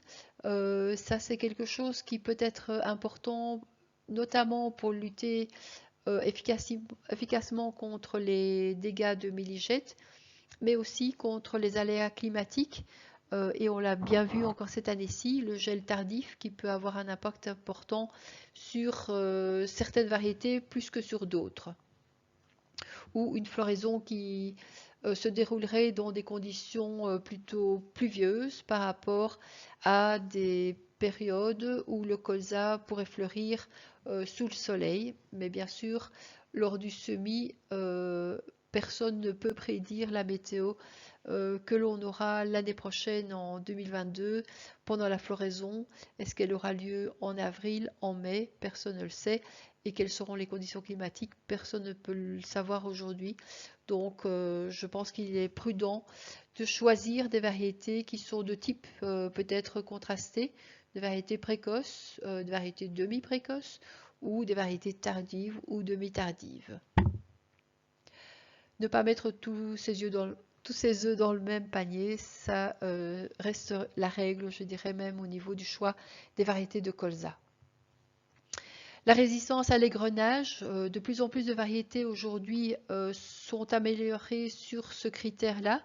ça c'est quelque chose qui peut être important, notamment pour lutter efficacement contre les dégâts de milligette, mais aussi contre les aléas climatiques. Et on l'a bien vu encore cette année-ci, le gel tardif qui peut avoir un impact important sur certaines variétés plus que sur d'autres. Ou une floraison qui se déroulerait dans des conditions plutôt pluvieuses par rapport à des périodes où le colza pourrait fleurir sous le soleil. Mais bien sûr, lors du semis, personne ne peut prédire la météo que l'on aura l'année prochaine en 2022 pendant la floraison. Est-ce qu'elle aura lieu en avril, en mai? Personne ne le sait. Et quelles seront les conditions climatiques? Personne ne peut le savoir aujourd'hui. Donc je pense qu'il est prudent de choisir des variétés qui sont de type peut-être contrasté, des variétés précoces, des variétés demi-précoces ou des variétés tardives ou demi-tardives. Ne pas mettre tous ses œufs dans le même panier, ça reste la règle, je dirais même au niveau du choix des variétés de colza. La résistance à l'égrenage, de plus en plus de variétés aujourd'hui sont améliorées sur ce critère-là.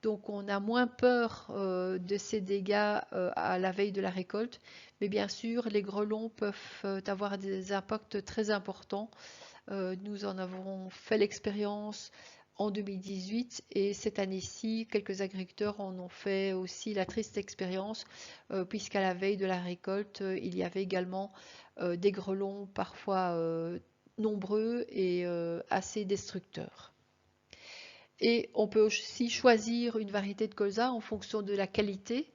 Donc on a moins peur de ces dégâts à la veille de la récolte. Mais bien sûr, les grelons peuvent avoir des impacts très importants. Nous en avons fait l'expérience en 2018 et cette année-ci, quelques agriculteurs en ont fait aussi la triste expérience puisqu'à la veille de la récolte, il y avait également des grelons parfois nombreux et assez destructeurs. Et on peut aussi choisir une variété de colza en fonction de la qualité.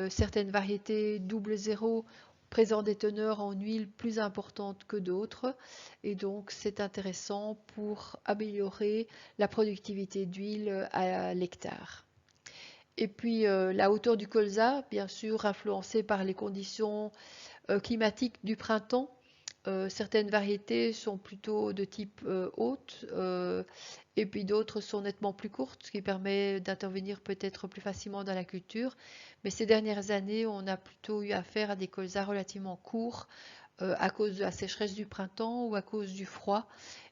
Certaines variétés double zéro présentent des teneurs en huile plus importantes que d'autres. Et donc, c'est intéressant pour améliorer la productivité d'huile à l'hectare. Et puis, la hauteur du colza, bien sûr, influencée par les conditions climatiques du printemps. Certaines variétés sont plutôt de type haute et puis d'autres sont nettement plus courtes, ce qui permet d'intervenir peut-être plus facilement dans la culture. Mais ces dernières années, on a plutôt eu affaire à des colzas relativement courts à cause de la sécheresse du printemps ou à cause du froid.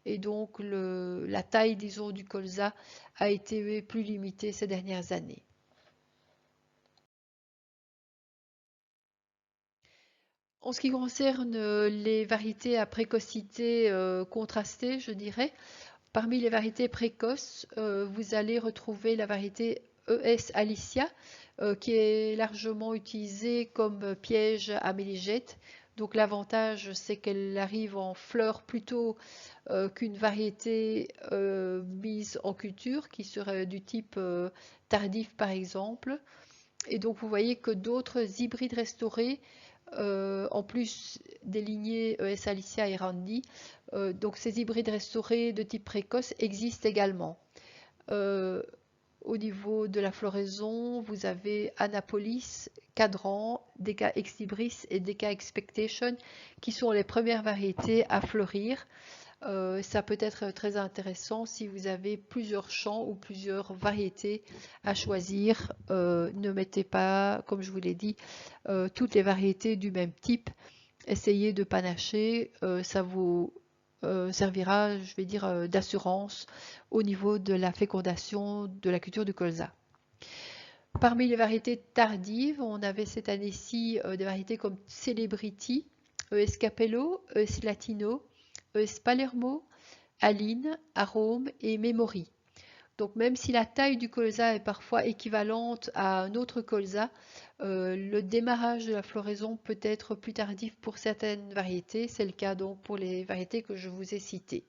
Et donc la taille, disons, du colza a été plus limitée ces dernières années. En ce qui concerne les variétés à précocité contrastée, je dirais, parmi les variétés précoces, vous allez retrouver la variété ES Alicia, qui est largement utilisée comme piège à méligette. Donc l'avantage, c'est qu'elle arrive en fleurs plutôt qu'une variété mise en culture, qui serait du type tardif par exemple. Et donc vous voyez que d'autres hybrides restaurés en plus des lignées ES Alicia et Randy. Donc ces hybrides restaurés de type précoce existent également. Euh, Au niveau de la floraison, vous avez Annapolis, Cadran, Deca Exlibris et Deca Expectation qui sont les premières variétés à fleurir. Ça peut être très intéressant si vous avez plusieurs champs ou plusieurs variétés à choisir. Ne mettez pas, comme je vous l'ai dit, toutes les variétés du même type. Essayez de panacher, ça vous servira, je vais dire, d'assurance au niveau de la fécondation de la culture du colza. Parmi les variétés tardives, on avait cette année-ci des variétés comme Celebrity, ES Capello, ES Latino, ES Palermo, Aline, Arôme et Memory. Donc même si la taille du colza est parfois équivalente à un autre colza, le démarrage de la floraison peut être plus tardif pour certaines variétés. C'est le cas donc pour les variétés que je vous ai citées.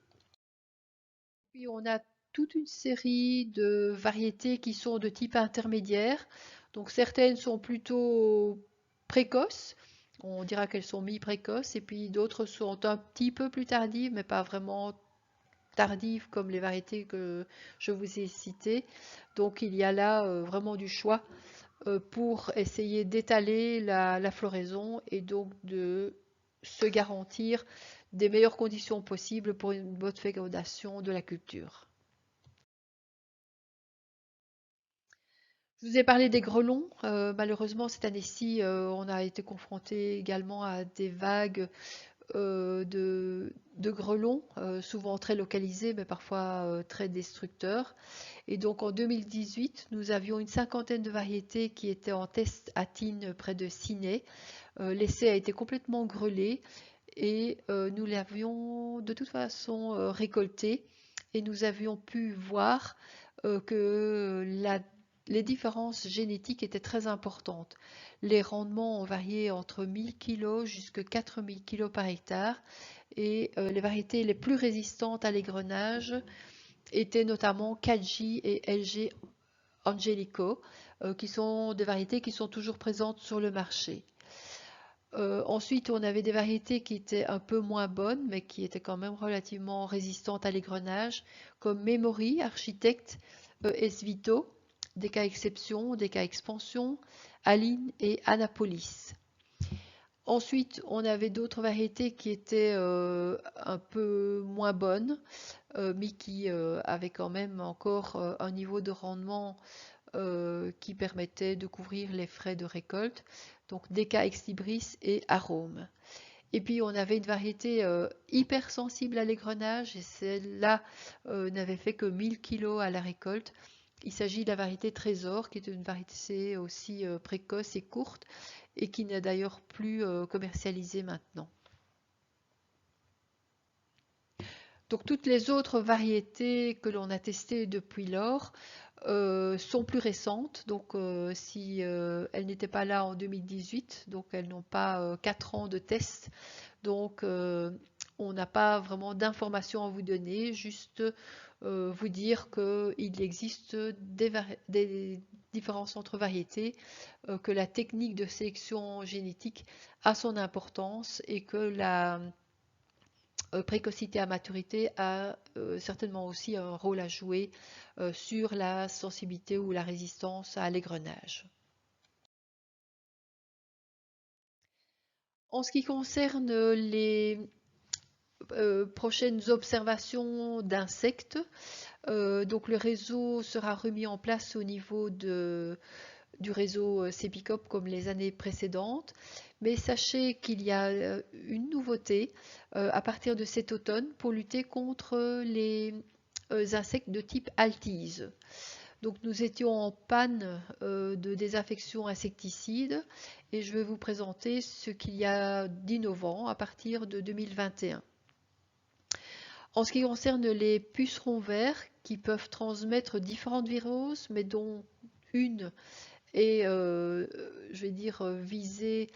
Puis on a toute une série de variétés qui sont de type intermédiaire. Donc certaines sont plutôt précoces. On dira qu'elles sont mi-précoces. Et puis d'autres sont un petit peu plus tardives, mais pas vraiment tardives comme les variétés que je vous ai citées. Donc il y a là vraiment du choix pour essayer d'étaler la floraison et donc de se garantir des meilleures conditions possibles pour une bonne fécondation de la culture. Je vous ai parlé des grelons. Malheureusement, cette année-ci, on a été confronté également à des vagues de grelons, souvent très localisés, mais parfois très destructeurs. Et donc en 2018, nous avions une cinquantaine de variétés qui étaient en test à Tignes près de Ciney. L'essai a été complètement grelé et nous l'avions de toute façon récolté et nous avions pu voir que les différences génétiques étaient très importantes. Les rendements ont varié entre 1000 kg jusqu'à 4000 kg par hectare et les variétés les plus résistantes à l'égrenage étaient notamment Kaji et LG Angelico, qui sont des variétés qui sont toujours présentes sur le marché. Ensuite, on avait des variétés qui étaient un peu moins bonnes, mais qui étaient quand même relativement résistantes à l'égrenage, comme Memory, Architect, S-Vito, des cas exception, des cas expansion, Aline et Annapolis. Ensuite, on avait d'autres variétés qui étaient un peu moins bonnes, mais qui avaient quand même encore un niveau de rendement qui permettait de couvrir les frais de récolte, donc Deca Exlibris et Arôme. Et puis on avait une variété hyper sensible à l'égrenage et celle-là n'avait fait que 1000 kg à la récolte. Il s'agit de la variété Trésor qui est une variété aussi précoce et courte et qui n'est d'ailleurs plus commercialisée maintenant. Donc toutes les autres variétés que l'on a testées depuis lors sont plus récentes. Donc si elles n'étaient pas là en 2018, donc elles n'ont pas 4 ans de tests. Donc on n'a pas vraiment d'informations à vous donner, juste vous dire qu'il existe des différences entre variétés, que la technique de sélection génétique a son importance et que la précocité à maturité a certainement aussi un rôle à jouer sur la sensibilité ou la résistance à l'égrenage. En ce qui concerne les prochaines observations d'insectes, donc le réseau sera remis en place au niveau du réseau Cepicop comme les années précédentes. Mais sachez qu'il y a une nouveauté à partir de cet automne pour lutter contre les insectes de type altise. Donc nous étions en panne de désinfection insecticide et je vais vous présenter ce qu'il y a d'innovant à partir de 2021. En ce qui concerne les pucerons verts qui peuvent transmettre différentes viroses, mais dont une est, je vais dire, visée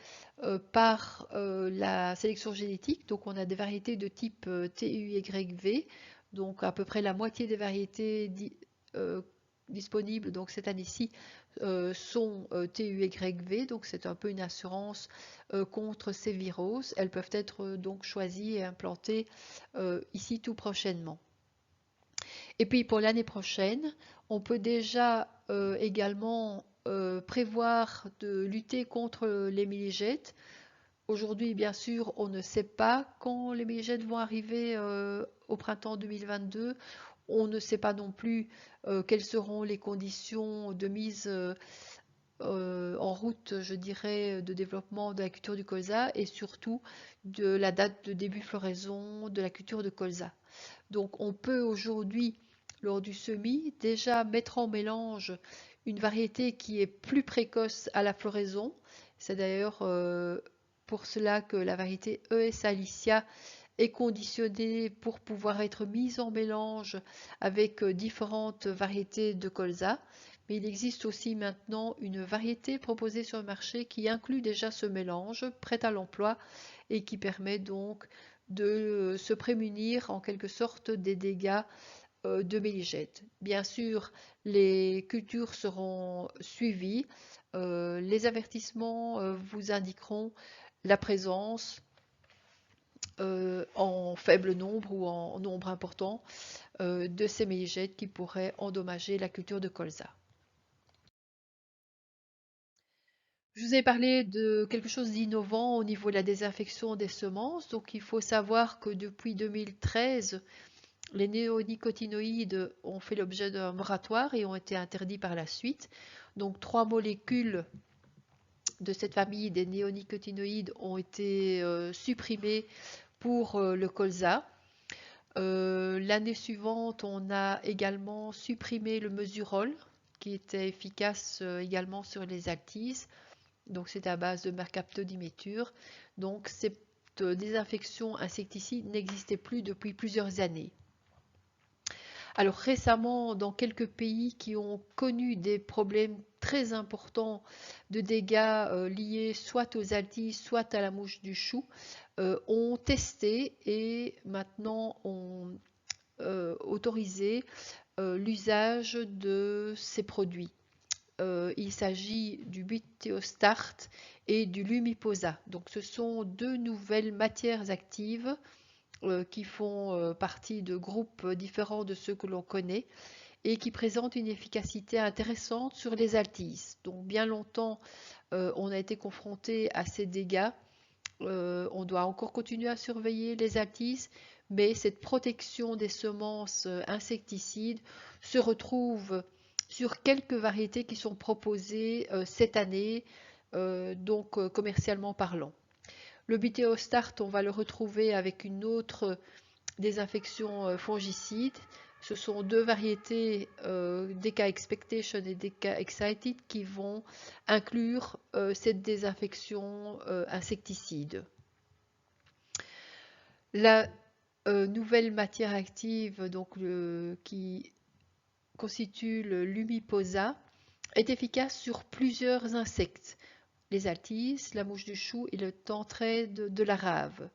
par la sélection génétique. Donc on a des variétés de type TUYV, donc à peu près la moitié des variétés disponibles donc cette année-ci sont TUYV, donc c'est un peu une assurance contre ces viroses. Elles peuvent être donc choisies et implantées ici tout prochainement. Et puis pour l'année prochaine, on peut déjà également prévoir de lutter contre les mini-jets. Aujourd'hui, bien sûr, on ne sait pas quand les mini-jets vont arriver au printemps 2022. On ne sait pas non plus quelles seront les conditions de mise en route, je dirais, de développement de la culture du colza et surtout de la date de début floraison de la culture de colza. Donc on peut aujourd'hui, lors du semis, déjà mettre en mélange une variété qui est plus précoce à la floraison. C'est d'ailleurs pour cela que la variété ES Alicia est conditionnée pour pouvoir être mise en mélange avec différentes variétés de colza. Mais il existe aussi maintenant une variété proposée sur le marché qui inclut déjà ce mélange, prêt à l'emploi, et qui permet donc de se prémunir en quelque sorte des dégâts de méligètes. Bien sûr, les cultures seront suivies. Les avertissements vous indiqueront la présence en faible nombre ou en nombre important de ces méligètes qui pourraient endommager la culture de colza. Je vous ai parlé de quelque chose d'innovant au niveau de la désinfection des semences. Donc, il faut savoir que depuis 2013, les néonicotinoïdes ont fait l'objet d'un moratoire et ont été interdits par la suite. Donc, 3 molécules de cette famille des néonicotinoïdes ont été supprimées pour le colza. L'année suivante, on a également supprimé le mesurol, qui était efficace également sur les altises. Donc c'est à base de mercaptodiméture. Donc cette désinfection insecticide n'existait plus depuis plusieurs années. Alors récemment, dans quelques pays qui ont connu des problèmes très importants de dégâts liés soit aux altises, soit à la mouche du chou, ont testé et maintenant ont autorisé l'usage de ces produits. Il s'agit du Buteostart et du Lumiposa. Donc ce sont deux nouvelles matières actives qui font partie de groupes différents de ceux que l'on connaît et qui présentent une efficacité intéressante sur les altises. Donc bien longtemps, on a été confronté à ces dégâts. On doit encore continuer à surveiller les altises, mais cette protection des semences insecticides se retrouve sur quelques variétés qui sont proposées cette année, donc commercialement parlant. Le Bitéostart, on va le retrouver avec une autre désinfection fongicide. Ce sont deux variétés Deca Expectation et Deca Excited qui vont inclure cette désinfection insecticide. La nouvelle matière active donc, qui constitue le Lumiposa est efficace sur plusieurs insectes, les altises, la mouche du chou et le tentraide de la rave.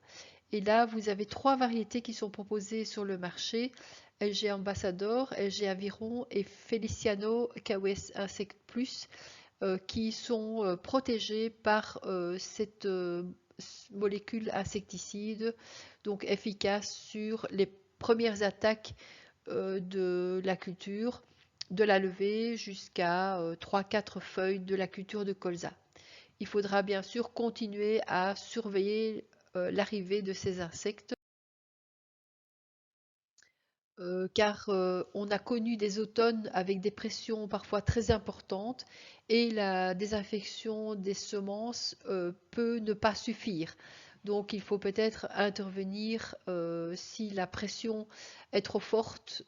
Et là, vous avez 3 variétés qui sont proposées sur le marché, LG Ambassador, LG Aviron et Feliciano KWS Insect Plus, qui sont protégées par cette molécule insecticide, donc efficace sur les premières attaques de la culture, de la levée jusqu'à 3-4 feuilles de la culture de colza. Il faudra bien sûr continuer à surveiller l'arrivée de ces insectes car on a connu des automnes avec des pressions parfois très importantes et la désinfection des semences peut ne pas suffire. Donc il faut peut-être intervenir si la pression est trop forte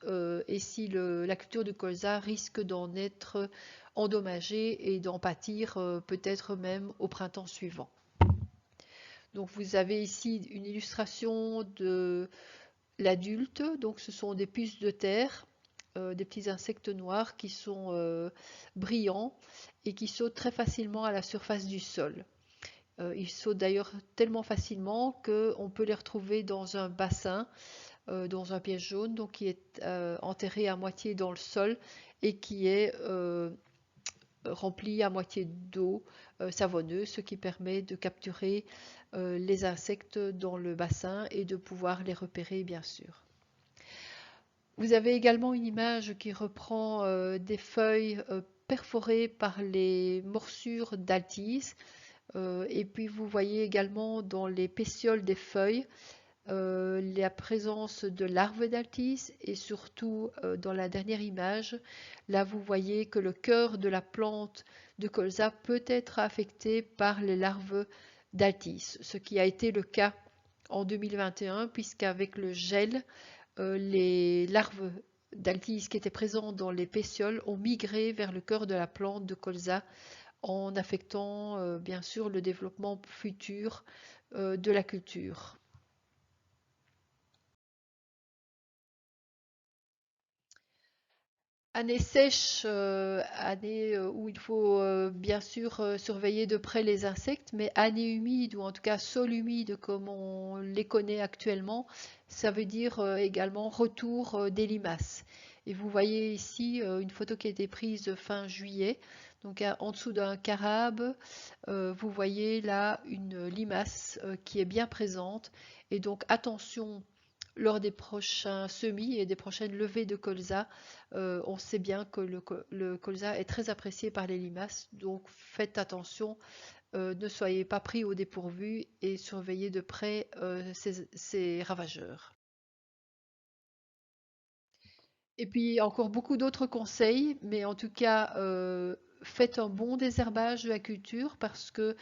et si la culture de colza risque d'en être endommagée et d'en pâtir peut-être même au printemps suivant. Donc vous avez ici une illustration de l'adulte. Donc ce sont des puces de terre, des petits insectes noirs qui sont brillants et qui sautent très facilement à la surface du sol. Ils sautent d'ailleurs tellement facilement qu'on peut les retrouver dans un bassin, dans un piège jaune, donc qui est enterré à moitié dans le sol et qui est rempli à moitié d'eau savonneuse, ce qui permet de capturer les insectes dans le bassin et de pouvoir les repérer bien sûr. Vous avez également une image qui reprend des feuilles perforées par les morsures d'altise. Et puis vous voyez également dans les pétioles des feuilles la présence de larves d'altise et surtout dans la dernière image, là vous voyez que le cœur de la plante de colza peut être affecté par les larves d'altise, ce qui a été le cas en 2021 puisqu'avec le gel, les larves d'altise qui étaient présentes dans les pétioles ont migré vers le cœur de la plante de colza en affectant bien sûr le développement futur de la culture. Année sèche, année où il faut bien sûr surveiller de près les insectes, mais année humide ou en tout cas sol humide comme on les connaît actuellement, ça veut dire également retour des limaces. Et vous voyez ici une photo qui a été prise fin juillet. Donc en dessous d'un carabe, vous voyez là une limace qui est bien présente. Et donc attention lors des prochains semis et des prochaines levées de colza, on sait bien que le colza est très apprécié par les limaces, donc faites attention, ne soyez pas pris au dépourvu et surveillez de près ces ravageurs. Et puis encore beaucoup d'autres conseils, mais en tout cas, faites un bon désherbage de la culture parce que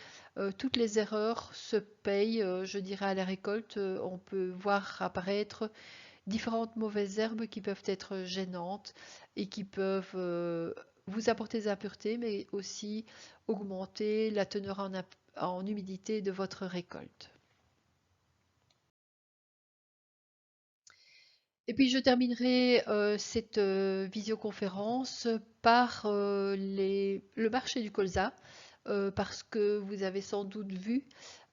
toutes les erreurs se payent, je dirais, à la récolte. On peut voir apparaître différentes mauvaises herbes qui peuvent être gênantes et qui peuvent vous apporter des impuretés, mais aussi augmenter la teneur en humidité de votre récolte. Et puis je terminerai cette visioconférence par le marché du colza, parce que vous avez sans doute vu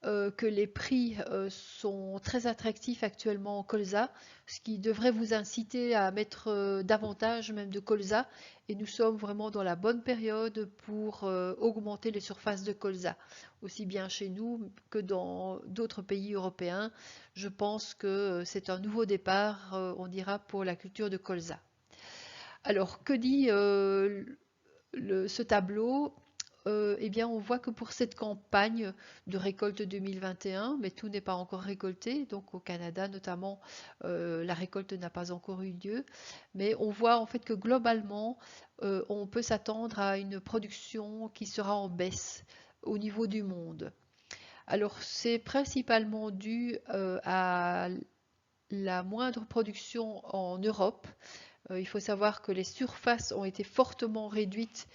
que les prix sont très attractifs actuellement en colza, ce qui devrait vous inciter à mettre davantage même de colza. Et nous sommes vraiment dans la bonne période pour augmenter les surfaces de colza, aussi bien chez nous que dans d'autres pays européens. Je pense que c'est un nouveau départ, on dira, pour la culture de colza. Alors, que dit ce tableau? Eh bien, on voit que pour cette campagne de récolte 2021, mais tout n'est pas encore récolté, donc au Canada notamment, la récolte n'a pas encore eu lieu, mais on voit en fait que globalement, on peut s'attendre à une production qui sera en baisse au niveau du monde. Alors, c'est principalement dû à la moindre production en Europe. Il faut savoir que les surfaces ont été fortement réduites,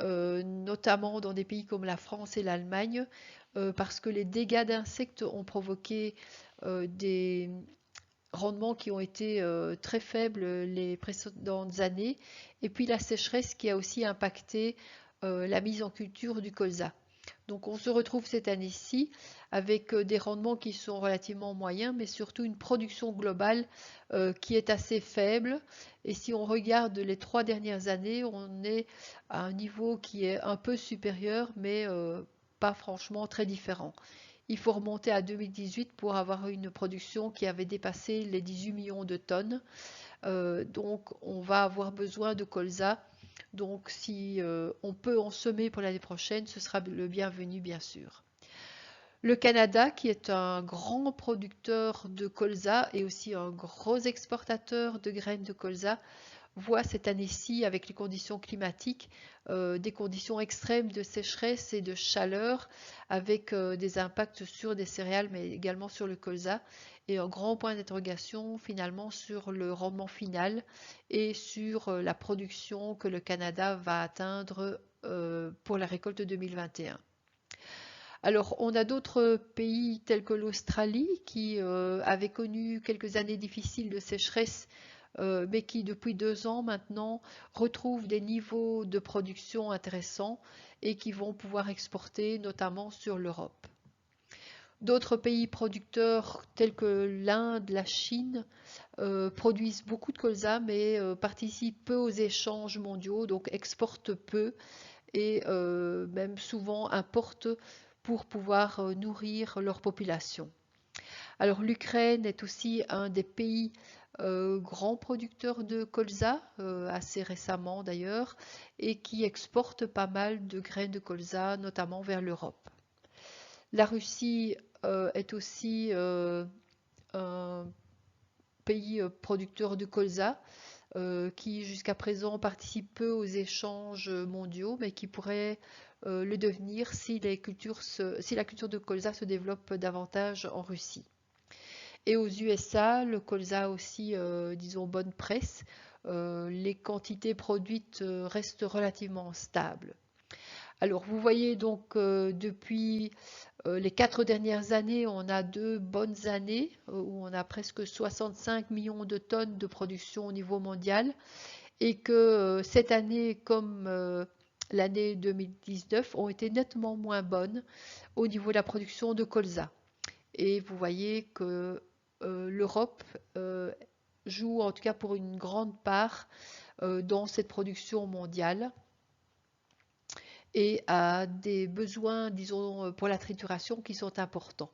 notamment dans des pays comme la France et l'Allemagne, parce que les dégâts d'insectes ont provoqué des rendements qui ont été très faibles les précédentes années, et puis la sécheresse qui a aussi impacté la mise en culture du colza. Donc on se retrouve cette année-ci avec des rendements qui sont relativement moyens, mais surtout une production globale qui est assez faible. Et si on regarde les 3 dernières années, on est à un niveau qui est un peu supérieur, mais pas franchement très différent. Il faut remonter à 2018 pour avoir une production qui avait dépassé les 18 millions de tonnes. Donc on va avoir besoin de colza. Donc si on peut en semer pour l'année prochaine, ce sera le bienvenu bien sûr. Le Canada, qui est un grand producteur de colza et aussi un gros exportateur de graines de colza, voit cette année-ci, avec les conditions climatiques, des conditions extrêmes de sécheresse et de chaleur, avec des impacts sur des céréales, mais également sur le colza, et un grand point d'interrogation finalement sur le rendement final et sur la production que le Canada va atteindre pour la récolte 2021. Alors, on a d'autres pays tels que l'Australie qui avait connu quelques années difficiles de sécheresse, mais qui depuis 2 ans maintenant retrouvent des niveaux de production intéressants et qui vont pouvoir exporter notamment sur l'Europe. D'autres pays producteurs tels que l'Inde, la Chine produisent beaucoup de colza mais participent peu aux échanges mondiaux, donc exportent peu et même souvent importent pour pouvoir nourrir leur population. Alors l'Ukraine est aussi un des pays grands producteurs de colza, assez récemment d'ailleurs, et qui exporte pas mal de graines de colza, notamment vers l'Europe. La Russie est aussi un pays producteur de colza qui jusqu'à présent participe peu aux échanges mondiaux, mais qui pourrait le devenir si si la culture de colza se développe davantage en Russie. Et aux USA, le colza a aussi, disons, bonne presse. Les quantités produites restent relativement stables. Alors, vous voyez donc depuis les 4 dernières années, on a 2 bonnes années où on a presque 65 millions de tonnes de production au niveau mondial et que cette année, comme l'année 2019, ont été nettement moins bonnes au niveau de la production de colza. Et vous voyez que l'Europe joue en tout cas pour une grande part dans cette production mondiale et a des besoins, disons, pour la trituration qui sont importants.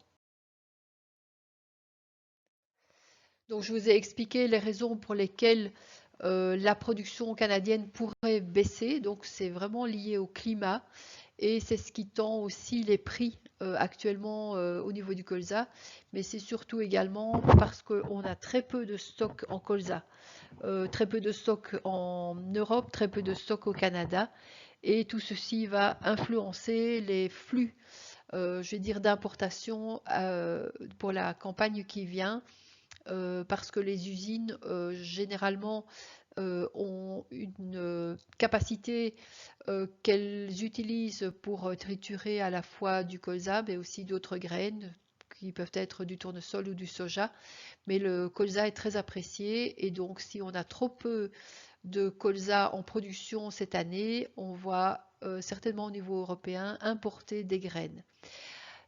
Donc, je vous ai expliqué les raisons pour lesquelles la production canadienne pourrait baisser. Donc, c'est vraiment lié au climat et c'est ce qui tend aussi les prix actuellement au niveau du colza. Mais c'est surtout également parce qu'on a très peu de stock en colza, très peu de stock en Europe, très peu de stock au Canada. Et tout ceci va influencer les flux, je vais dire, d'importation pour la campagne qui vient parce que les usines généralement ont une capacité qu'elles utilisent pour triturer à la fois du colza mais aussi d'autres graines qui peuvent être du tournesol ou du soja. Mais le colza est très apprécié et donc si on a trop peu de colza en production cette année, on va certainement au niveau européen importer des graines.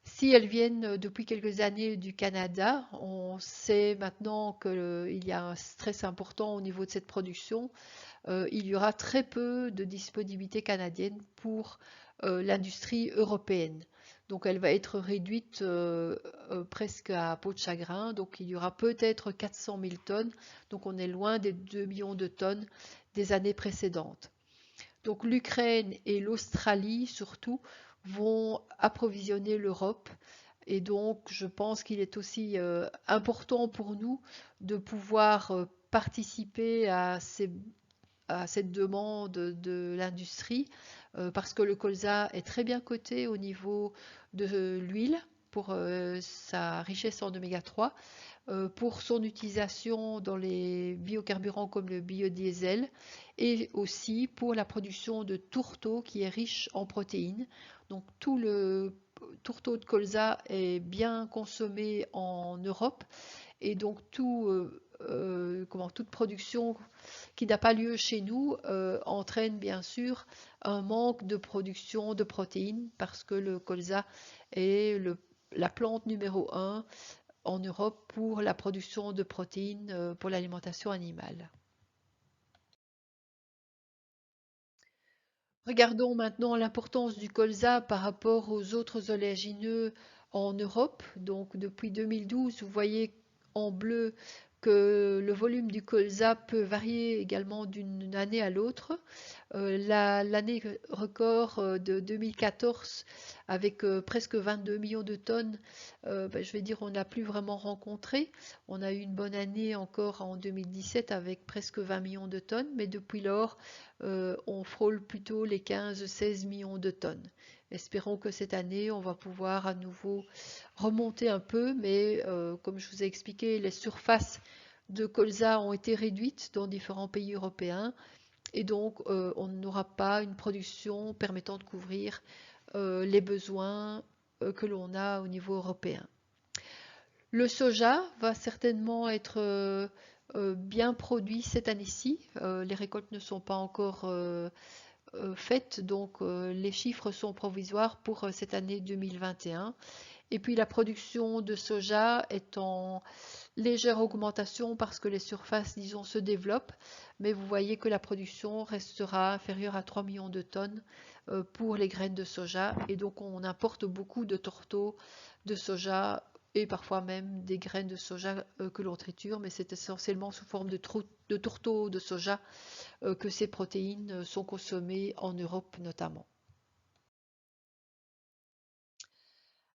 Si elles viennent depuis quelques années du Canada, on sait maintenant qu'il y a un stress important au niveau de cette production. Il y aura très peu de disponibilité canadienne pour l'industrie européenne. Donc elle va être réduite presque à peau de chagrin. Donc il y aura peut-être 400 000 tonnes. Donc on est loin des 2 millions de tonnes des années précédentes. Donc l'Ukraine et l'Australie surtout vont approvisionner l'Europe et donc je pense qu'il est aussi important pour nous de pouvoir participer à cette demande de l'industrie parce que le colza est très bien coté au niveau de l'huile pour sa richesse en oméga 3 pour son utilisation dans les biocarburants comme le biodiesel et aussi pour la production de tourteau qui est riche en protéines. Donc tout le tourteau de colza est bien consommé en Europe et donc toute production qui n'a pas lieu chez nous entraîne bien sûr un manque de production de protéines parce que le colza est la plante numéro 1 en Europe pour la production de protéines pour l'alimentation animale. Regardons maintenant l'importance du colza par rapport aux autres oléagineux en Europe. Donc depuis 2012, vous voyez en bleu que le volume du colza peut varier également d'une année à l'autre. L'année record de 2014 avec presque 22 millions de tonnes, je vais dire on n'a plus vraiment rencontré. On a eu une bonne année encore en 2017 avec presque 20 millions de tonnes, mais depuis lors, on frôle plutôt les 15-16 millions de tonnes. Espérons que cette année, on va pouvoir à nouveau remonter un peu, mais comme je vous ai expliqué, les surfaces de colza ont été réduites dans différents pays européens et donc on n'aura pas une production permettant de couvrir les besoins que l'on a au niveau européen. Le soja va certainement être bien produit cette année-ci. Les récoltes ne sont pas encore faites, donc les chiffres sont provisoires pour cette année 2021. Et puis la production de soja est en légère augmentation parce que les surfaces, disons, se développent, mais vous voyez que la production restera inférieure à 3 millions de tonnes pour les graines de soja et donc on importe beaucoup de tourteaux de soja et parfois même des graines de soja que l'on triture, mais c'est essentiellement sous forme de tourteaux de soja que ces protéines sont consommées en Europe notamment.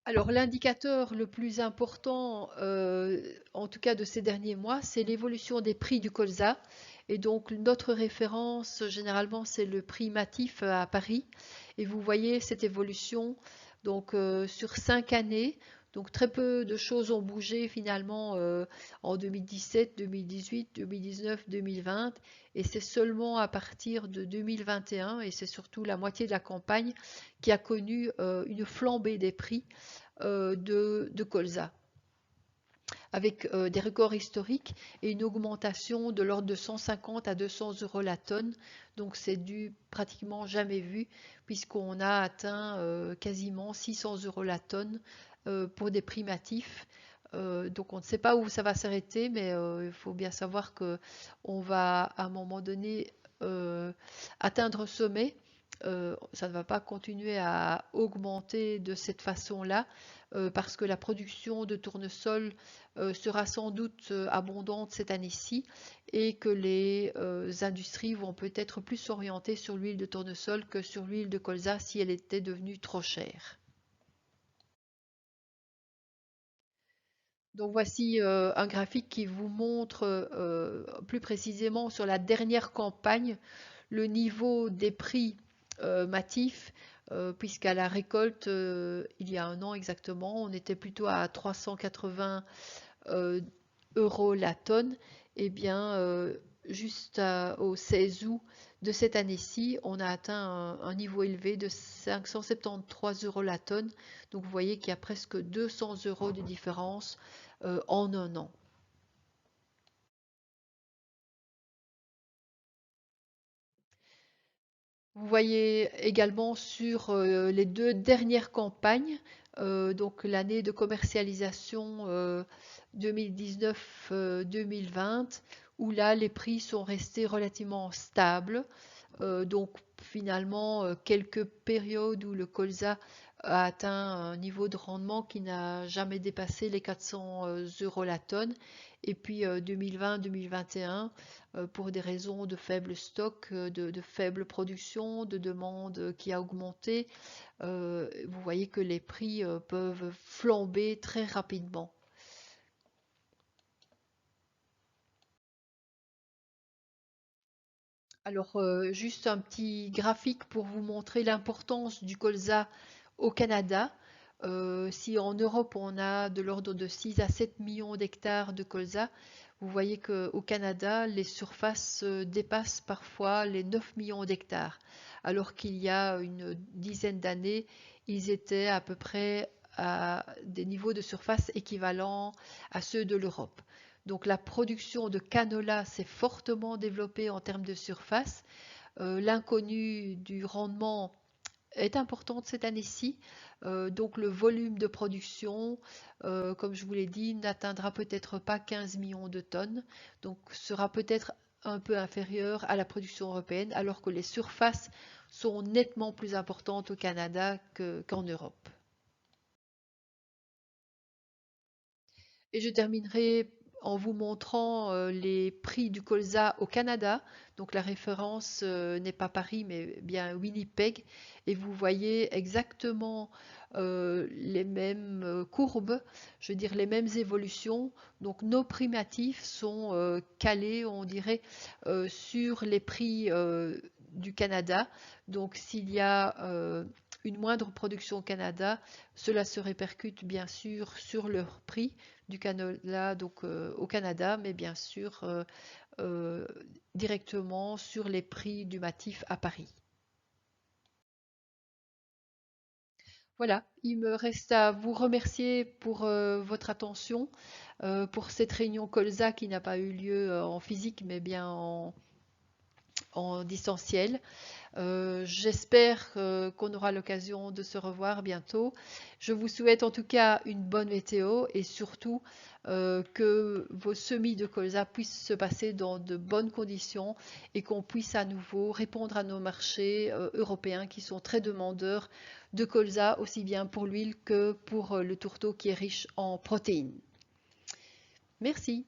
Alors l'indicateur le plus important, en tout cas de ces derniers mois, c'est l'évolution des prix du colza. Et donc notre référence, généralement, c'est le prix Matif à Paris. Et vous voyez cette évolution donc sur 5 années. Donc très peu de choses ont bougé finalement en 2017, 2018, 2019, 2020. Et c'est seulement à partir de 2021, et c'est surtout la moitié de la campagne, qui a connu une flambée des prix de colza, avec des records historiques et une augmentation de l'ordre de 150 à 200 euros la tonne. Donc c'est du pratiquement jamais vu, puisqu'on a atteint quasiment 600 euros la tonne pour des primatifs. Donc on ne sait pas où ça va s'arrêter, mais il faut bien savoir que on va à un moment donné atteindre un sommet. Ça ne va pas continuer à augmenter de cette façon-là, parce que la production de tournesol sera sans doute abondante cette année-ci, et que les industries vont peut-être plus s'orienter sur l'huile de tournesol que sur l'huile de colza si elle était devenue trop chère. Donc voici un graphique qui vous montre plus précisément sur la dernière campagne le niveau des prix matifs, puisqu'à la récolte, il y a un an exactement, on était plutôt à 380 euh, euros la tonne. Et bien, juste au 16 août de cette année-ci, on a atteint un niveau élevé de 573 euros la tonne. Donc vous voyez qu'il y a presque 200 euros de différence en un an. Vous voyez également sur les deux dernières campagnes, donc l'année de commercialisation 2019-2020, où là les prix sont restés relativement stables. Donc finalement, quelques périodes où le colza a atteint un niveau de rendement qui n'a jamais dépassé les 400 euros la tonne. Et puis 2020-2021, pour des raisons de faible stock, de faible production, de demande qui a augmenté, vous voyez que les prix peuvent flamber très rapidement. Alors, juste un petit graphique pour vous montrer l'importance du colza au Canada. Si en Europe on a de l'ordre de 6 à 7 millions d'hectares de colza, vous voyez qu'au Canada, les surfaces dépassent parfois les 9 millions d'hectares, alors qu'il y a une dizaine d'années, ils étaient à peu près à des niveaux de surface équivalents à ceux de l'Europe. Donc la production de canola s'est fortement développée en termes de surface. L'inconnu du rendement est importante cette année-ci. Donc le volume de production, comme je vous l'ai dit, n'atteindra peut-être pas 15 millions de tonnes. Donc sera peut-être un peu inférieur à la production européenne, alors que les surfaces sont nettement plus importantes au Canada qu'en Europe. Et je terminerai en vous montrant les prix du colza au Canada. Donc la référence n'est pas Paris, mais bien Winnipeg. Et vous voyez exactement les mêmes courbes, je veux dire les mêmes évolutions. Donc nos primatifs sont calés, on dirait, sur les prix du Canada. Donc s'il y a une moindre production au Canada, cela se répercute bien sûr sur leur prix du canola donc au Canada, mais bien sûr euh, directement sur les prix du matif à Paris. Voilà, il me reste à vous remercier pour votre attention, pour cette réunion Colza qui n'a pas eu lieu en physique, mais bien en distanciel. J'espère qu'on aura l'occasion de se revoir bientôt. Je vous souhaite en tout cas une bonne météo et surtout que vos semis de colza puissent se passer dans de bonnes conditions et qu'on puisse à nouveau répondre à nos marchés européens qui sont très demandeurs de colza, aussi bien pour l'huile que pour le tourteau qui est riche en protéines. Merci.